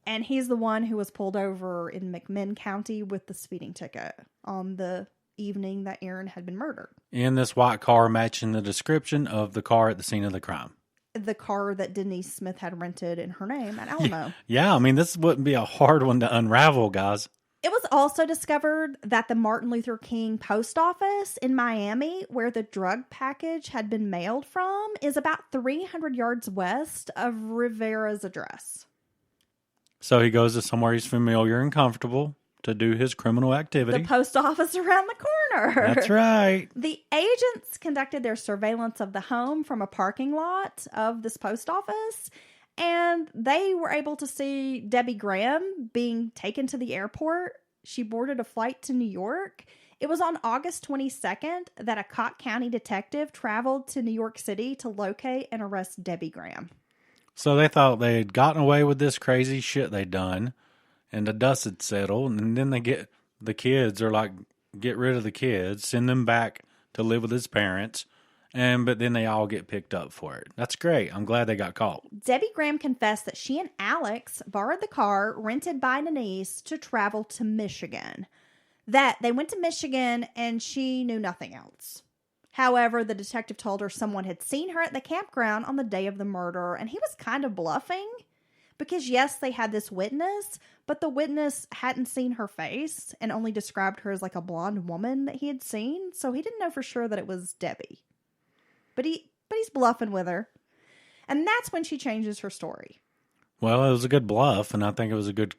And he's the one who was pulled over in McMinn County with the speeding ticket on the evening that Aaron had been murdered. In this white car matching the description of the car at the scene of the crime. The car that Denice Smith had rented in her name at Alamo. Yeah, I mean, this wouldn't be a hard one to unravel, guys. It was also discovered that the Martin Luther King post office in Miami, where the drug package had been mailed from, is about 300 yards west of Rivera's address. So he goes to somewhere he's familiar and comfortable to do his criminal activity. The post office around the corner. That's right. The agents conducted their surveillance of the home from a parking lot of this post office, and they were able to see Debbie Graham being taken to the airport. She boarded a flight to New York. It was on August 22nd that a Cott County detective traveled to New York City to locate and arrest Debbie Graham. So they thought they had gotten away with this crazy shit they'd done, and the dust had settled, and then they get the kids, or like, get rid of the kids, send them back to live with his parents, but then they all get picked up for it. That's great. I'm glad they got caught. Debbie Graham confessed that she and Alex borrowed the car rented by Denice to travel to Michigan. That they went to Michigan and she knew nothing else. However, the detective told her someone had seen her at the campground on the day of the murder, and he was kind of bluffing. Because yes, they had this witness, but the witness hadn't seen her face and only described her as like a blonde woman that he had seen, so he didn't know for sure that it was Debbie. But he's bluffing with her. And that's when she changes her story. Well, it was a good bluff, and I think it was a good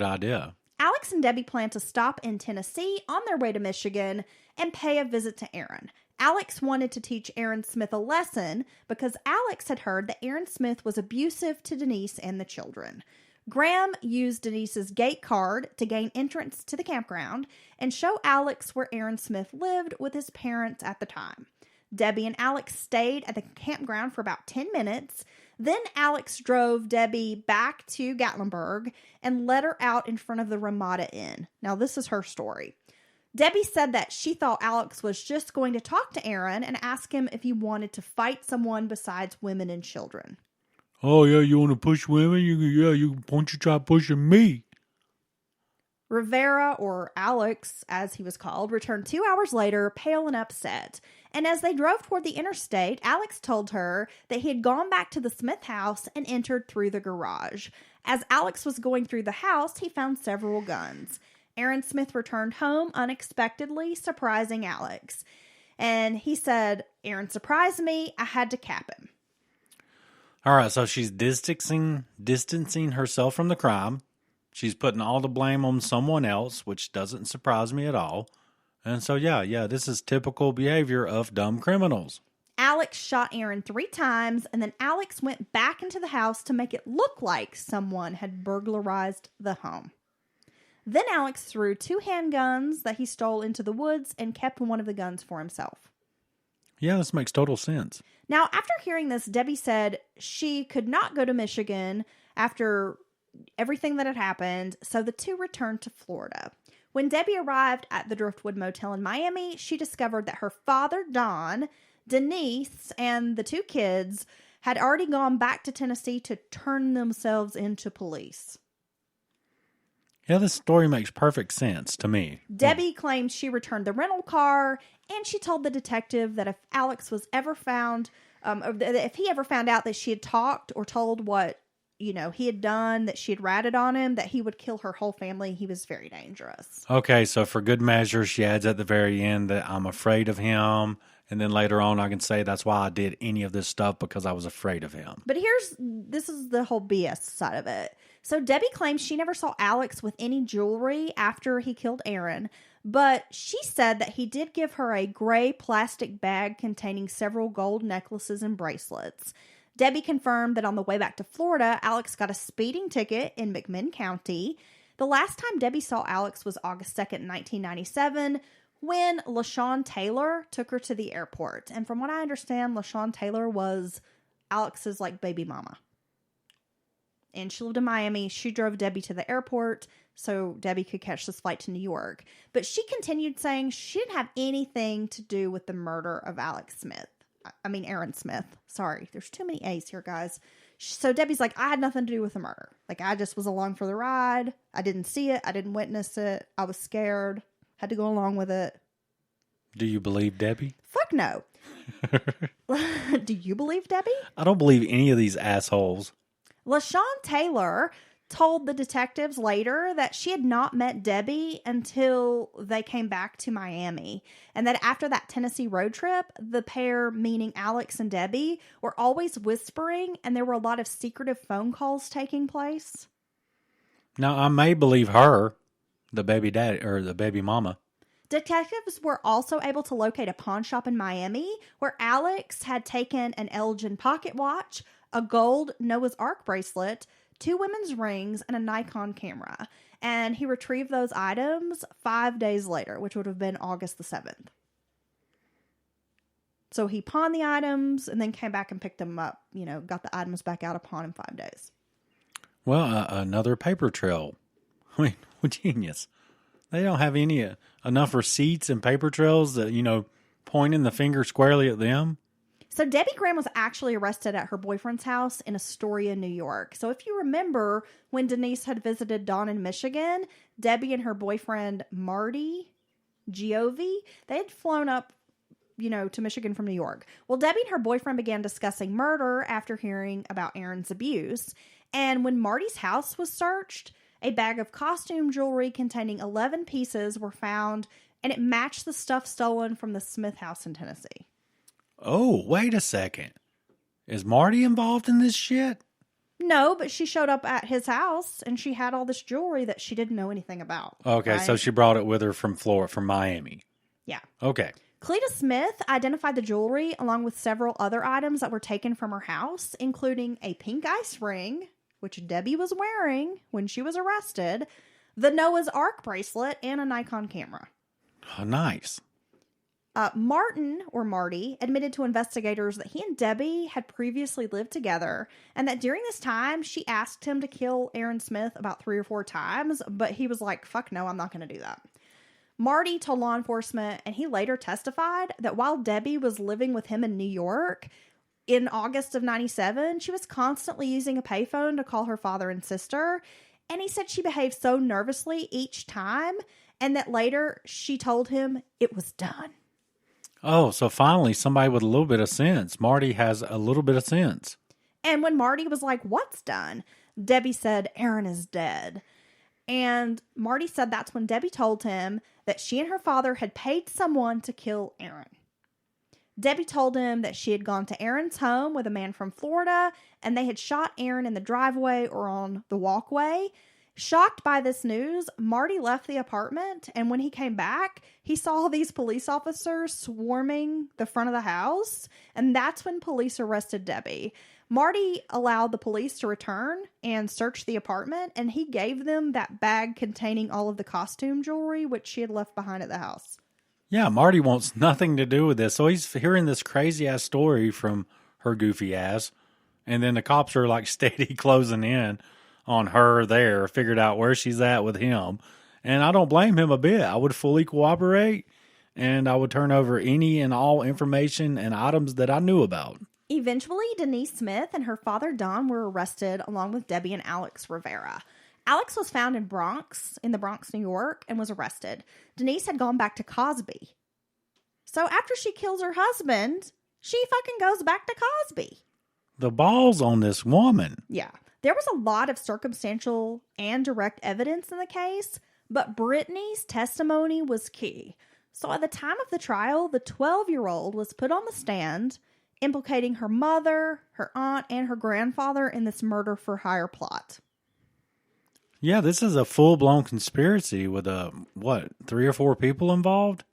idea. Alex and Debbie plan to stop in Tennessee on their way to Michigan and pay a visit to Aaron. Alex wanted to teach Aaron Smith a lesson because Alex had heard that Aaron Smith was abusive to Denice and the children. Graham used Denice's gate card to gain entrance to the campground and show Alex where Aaron Smith lived with his parents at the time. Debbie and Alex stayed at the campground for about 10 minutes. Then Alex drove Debbie back to Gatlinburg and let her out in front of the Ramada Inn. Now, this is her story. Debbie said that she thought Alex was just going to talk to Aaron and ask him if he wanted to fight someone besides women and children. Oh, yeah, you want to push women? Why don't you try pushing me? Rivera, or Alex, as he was called, returned 2 hours later, pale and upset. And as they drove toward the interstate, Alex told her that he had gone back to the Smith house and entered through the garage. As Alex was going through the house, he found several guns. Aaron Smith returned home unexpectedly, surprising Alex. And he said, "Aaron surprised me. I had to cap him." All right, so she's distancing herself from the crime. She's putting all the blame on someone else, which doesn't surprise me at all. And so, yeah, this is typical behavior of dumb criminals. Alex shot Aaron 3 times, and then Alex went back into the house to make it look like someone had burglarized the home. Then Alex threw 2 handguns that he stole into the woods and kept one of the guns for himself. Yeah, this makes total sense. Now, after hearing this, Debbie said she could not go to Michigan after everything that had happened, so the two returned to Florida. When Debbie arrived at the Driftwood Motel in Miami, she discovered that her father, Don, Denice, and the 2 kids had already gone back to Tennessee to turn themselves into police. Yeah, this story makes perfect sense to me. Debbie claimed she returned the rental car, and she told the detective that if Alex was ever found, if he ever found out that she had talked or told what he had done, that she had ratted on him, that he would kill her whole family. He was very dangerous. Okay, so for good measure, she adds at the very end that I'm afraid of him. And then later on, I can say that's why I did any of this stuff, because I was afraid of him. But this is the whole BS side of it. So Debbie claims she never saw Alex with any jewelry after he killed Aaron, but she said that he did give her a gray plastic bag containing several gold necklaces and bracelets. Debbie confirmed that on the way back to Florida, Alex got a speeding ticket in McMinn County. The last time Debbie saw Alex was August 2nd, 1997, when LaShawn Taylor took her to the airport. And from what I understand, LaShawn Taylor was Alex's baby mama. And she lived in Miami. She drove Debbie to the airport so Debbie could catch this flight to New York. But she continued saying she didn't have anything to do with the murder of Aaron Smith. Sorry, there's too many A's here, guys. So Debbie's like, I had nothing to do with the murder. I just was along for the ride. I didn't see it. I didn't witness it. I was scared. Had to go along with it. Do you believe Debbie? Fuck no. Do you believe Debbie? I don't believe any of these assholes. LaShawn Taylor told the detectives later that she had not met Debbie until they came back to Miami. And that after that Tennessee road trip, the pair, meaning Alex and Debbie, were always whispering, and there were a lot of secretive phone calls taking place. Now, I may believe her, the baby daddy or the baby mama. Detectives were also able to locate a pawn shop in Miami where Alex had taken an Elgin pocket watch, a gold Noah's Ark bracelet, 2 women's rings, and a Nikon camera. And he retrieved those items 5 days later, which would have been August the 7th. So he pawned the items and then came back and picked them up, got the items back out upon in 5 days. Well, another paper trail. I mean, what genius. They don't have enough receipts and paper trails that, pointing the finger squarely at them. So Debbie Graham was actually arrested at her boyfriend's house in Astoria, New York. So if you remember when Denice had visited Dawn in Michigan, Debbie and her boyfriend Marty Giove, they had flown up, to Michigan from New York. Well, Debbie and her boyfriend began discussing murder after hearing about Aaron's abuse. And when Marty's house was searched, a bag of costume jewelry containing 11 pieces were found, and it matched the stuff stolen from the Smith house in Tennessee. Oh, wait a second. Is Marty involved in this shit? No, but she showed up at his house, and she had all this jewelry that she didn't know anything about. Okay, right? So she brought it with her from Florida, from Miami. Yeah. Okay. Cleta Smith identified the jewelry along with several other items that were taken from her house, including a pink ice ring, which Debbie was wearing when she was arrested, the Noah's Ark bracelet, and a Nikon camera. Oh, nice. Marty, admitted to investigators that he and Debbie had previously lived together, and that during this time, she asked him to kill Aaron Smith about 3 or 4 times, but he was like, fuck no, I'm not going to do that. Marty told law enforcement, and he later testified, that while Debbie was living with him in New York, in August of 97, she was constantly using a payphone to call her father and sister, and he said she behaved so nervously each time, and that later she told him it was done. Oh, so finally somebody with a little bit of sense. Marty has a little bit of sense. And when Marty was like, what's done? Debbie said, Aaron is dead. And Marty said that's when Debbie told him that she and her father had paid someone to kill Aaron. Debbie told him that she had gone to Aaron's home with a man from Florida, and they had shot Aaron in the driveway or on the walkway. Shocked by this news, Marty left the apartment, and when he came back, he saw these police officers swarming the front of the house, and that's when police arrested Debbie. Marty allowed the police to return and search the apartment, and he gave them that bag containing all of the costume jewelry, which she had left behind at the house. Yeah, Marty wants nothing to do with this, so he's hearing this crazy-ass story from her goofy ass, and then the cops are like steady closing in on her there, figured out where she's at with him. And I don't blame him a bit. I would fully cooperate, and I would turn over any and all information and items that I knew about. Eventually, Denice Smith and her father Don were arrested along with Debbie and Alex Rivera. Alex was found in the Bronx, New York, and was arrested. Denice had gone back to Cosby. So after she kills her husband, she fucking goes back to Cosby. The balls on this woman. Yeah. There was a lot of circumstantial and direct evidence in the case, but Brittany's testimony was key. So at the time of the trial, the 12-year-old was put on the stand, implicating her mother, her aunt, and her grandfather in this murder-for-hire plot. Yeah, this is a full-blown conspiracy with, 3 or 4 people involved?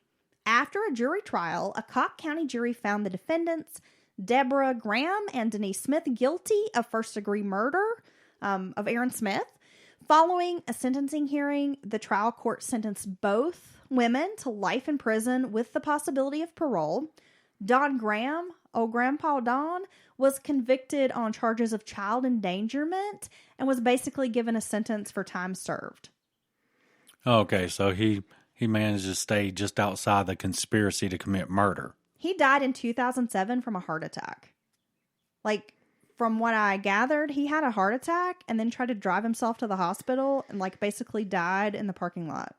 After a jury trial, a Cobb County jury found the defendants, Deborah Graham and Denice Smith, guilty of first-degree murder of Aaron Smith. Following a sentencing hearing, the trial court sentenced both women to life in prison with the possibility of parole. Don Graham, old Grandpa Don, was convicted on charges of child endangerment and was basically given a sentence for time served. Okay, so he managed to stay just outside the conspiracy to commit murder. He died in 2007 from a heart attack. Like, from what I gathered, he had a heart attack and then tried to drive himself to the hospital and, like, basically died in the parking lot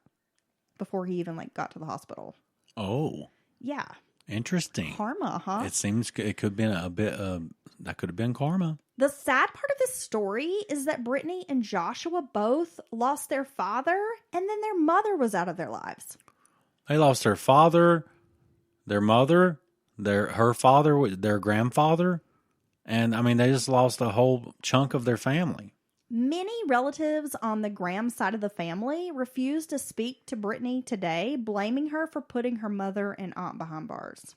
before he even, like, got to the hospital. Oh. Yeah. Interesting. Karma, huh? It seems it could have been a bit, that could have been karma. The sad part of this story is that Brittany and Joshua both lost their father, and then their mother was out of their lives. They lost their father, their mother, her father, their grandfather, and I mean they just lost a whole chunk of their family. Many relatives on the Graham side of the family refuse to speak to Brittany today, blaming her for putting her mother and aunt behind bars.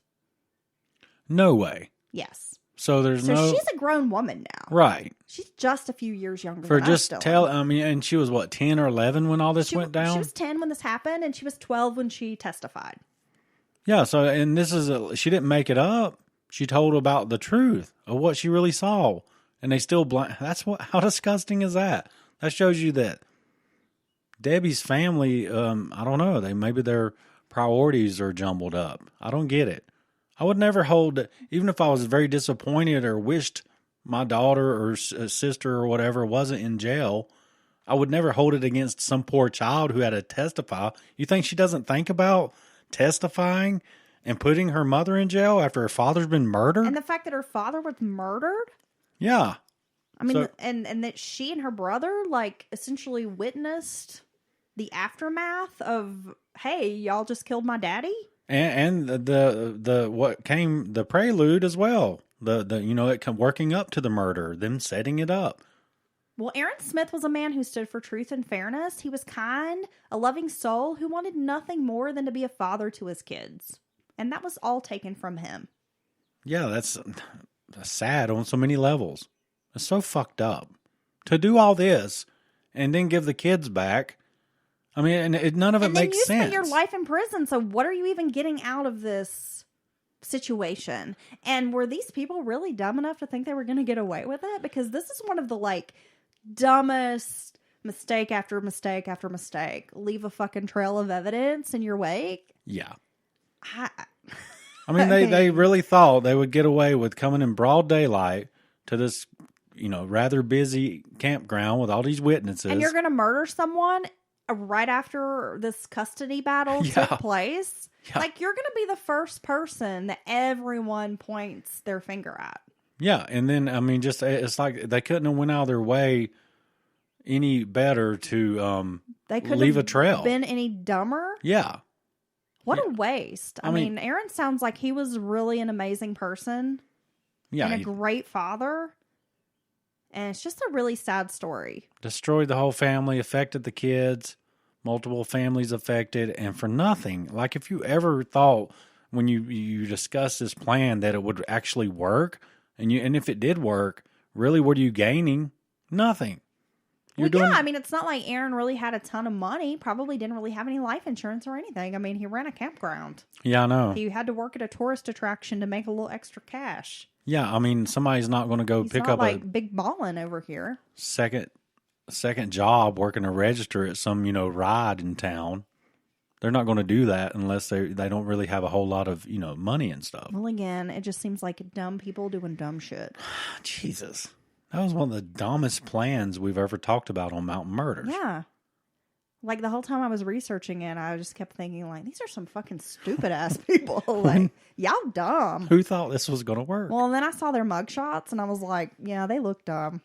No way. Yes. So she's a grown woman now. Right. She's just a few years younger for than just us. and she was what, 10 or 11 when all this went down? She was 10 when this happened, and she was 12 when she testified. Yeah, so, and this is, she didn't make it up. She told about the truth of what she really saw. And they still how disgusting is that? That shows you that Debbie's family, I don't know, maybe their priorities are jumbled up. I don't get it. I would never hold, even if I was very disappointed or wished my daughter or sister or whatever wasn't in jail, I would never hold it against some poor child who had to testify. You think she doesn't think about testifying and putting her mother in jail after her father's been murdered? And the fact that her father was murdered? Yeah. I mean, and that she and her brother, like, essentially witnessed the aftermath of, hey, y'all just killed my daddy? And the prelude as well. It working up to the murder, them setting it up. Well, Aaron Smith was a man who stood for truth and fairness. He was kind, a loving soul who wanted nothing more than to be a father to his kids. And that was all taken from him. Yeah, that's sad on so many levels. It's so fucked up. To do all this and then give the kids back. I mean, and none of it makes sense. And then you spent your life in prison, so what are you even getting out of this situation? And were these people really dumb enough to think they were going to get away with it? Because this is one of the, like, dumbest mistake after mistake after mistake. Leave a fucking trail of evidence in your wake. Yeah. I mean, they really thought they would get away with coming in broad daylight to this, rather busy campground with all these witnesses. And you're going to murder someone right after this custody battle took place. Yeah. Like, you're going to be the first person that everyone points their finger at. Yeah, and then, I mean, just, it's like they couldn't have went out of their way any better to they couldn't leave a trail. Been any dumber? Yeah. What a waste. I mean, Aaron sounds like he was really an amazing person. Yeah. And a great father. And it's just a really sad story. Destroyed the whole family, affected the kids, multiple families affected, and for nothing. Like, if you ever thought when you discussed this plan that it would actually work, and if it did work, really what are you gaining? Nothing. I mean, it's not like Aaron really had a ton of money. Probably didn't really have any life insurance or anything. I mean, he ran a campground. Yeah, I know. He had to work at a tourist attraction to make a little extra cash. Yeah, I mean, somebody's not going to go pick up a big ballin' over here. Second job working a register at some, ride in town. They're not going to do that unless they don't really have a whole lot of, money and stuff. Well, again, it just seems like dumb people doing dumb shit. Jesus. That was one of the dumbest plans we've ever talked about on Mountain Murders. Yeah. Like, the whole time I was researching it, I just kept thinking, like, these are some fucking stupid-ass people. Like, y'all dumb. Who thought this was going to work? Well, and then I saw their mugshots, and I was like, yeah, they look dumb.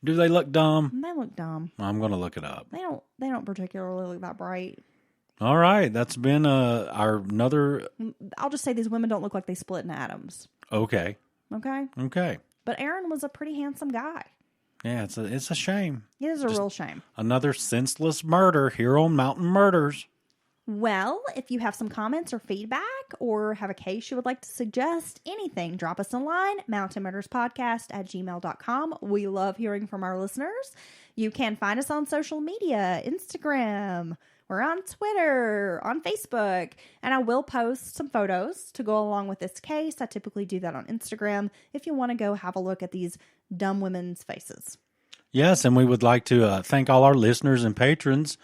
Do they look dumb? They look dumb. I'm going to look it up. They don't particularly look that bright. All right. That's been our another. I'll just say these women don't look like they split in atoms. Okay. Okay? But Aaron was a pretty handsome guy. Yeah, it's a shame. It is a real shame. Another senseless murder here on Mountain Murders. Well, if you have some comments or feedback or have a case you would like to suggest, anything, drop us a line, mountainmurderspodcast@gmail.com. We love hearing from our listeners. You can find us on social media, Instagram, we're on Twitter, on Facebook, and I will post some photos to go along with this case. I typically do that on Instagram if you want to go have a look at these dumb women's faces. Yes, and we would like to thank all our listeners and patrons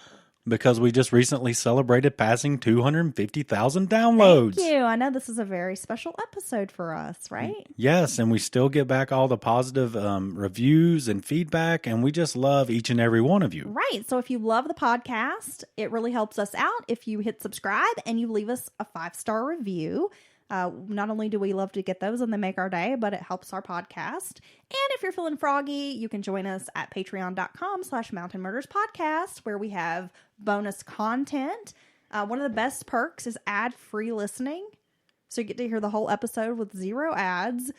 because we just recently celebrated passing 250,000 downloads. Thank you. I know this is a very special episode for us, right? Yes, and we still get back all the positive reviews and feedback, and we just love each and every one of you. Right. So if you love the podcast, it really helps us out if you hit subscribe and you leave us a 5-star review. Not only do we love to get those and they make our day, but it helps our podcast. And if you're feeling froggy, you can join us at patreon.com/mountainmurderspodcast, where we have bonus content. One of the best perks is ad-free listening. So you get to hear the whole episode with 0 ads.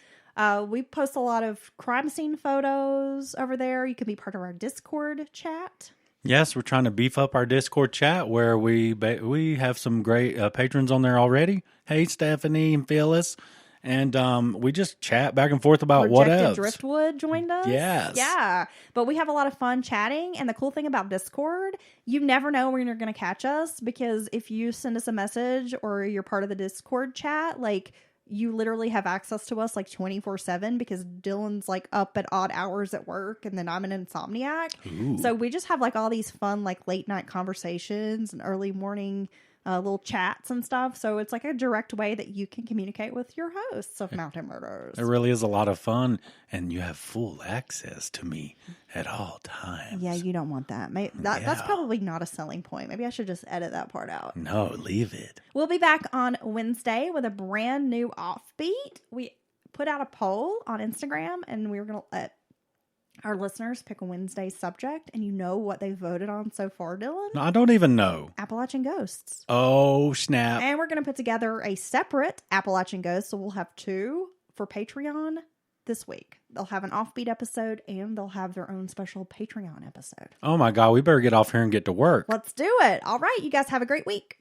We post a lot of crime scene photos over there. You can be part of our Discord chat. Yes, we're trying to beef up our Discord chat where we have some great patrons on there already. Hey, Stephanie and Phyllis. And we just chat back and forth about what else. Driftwood joined us. Yes. Yeah. But we have a lot of fun chatting. And the cool thing about Discord, you never know when you're going to catch us. Because if you send us a message or you're part of the Discord chat, like, you literally have access to us like 24/7 because Dylan's like up at odd hours at work and then I'm an insomniac. Ooh. So we just have like all these fun like late night conversations and early morning little chats and stuff. So it's like a direct way that you can communicate with your hosts of Mountain Murders. It really is a lot of fun, and you have full access to me at all times. Yeah, you don't want that. That's probably not a selling point. Maybe I should just edit that part out. No, leave it. We'll be back on Wednesday with a brand new offbeat. We put out a poll on Instagram, and we were going to let our listeners pick a Wednesday subject. And you know what they voted on so far, Dylan? No, I don't even know. Appalachian Ghosts. Oh, snap. And we're going to put together a separate Appalachian Ghost. So we'll have 2 for Patreon this week. They'll have an offbeat episode and they'll have their own special Patreon episode. Oh, my God. We better get off here and get to work. Let's do it. All right. You guys have a great week.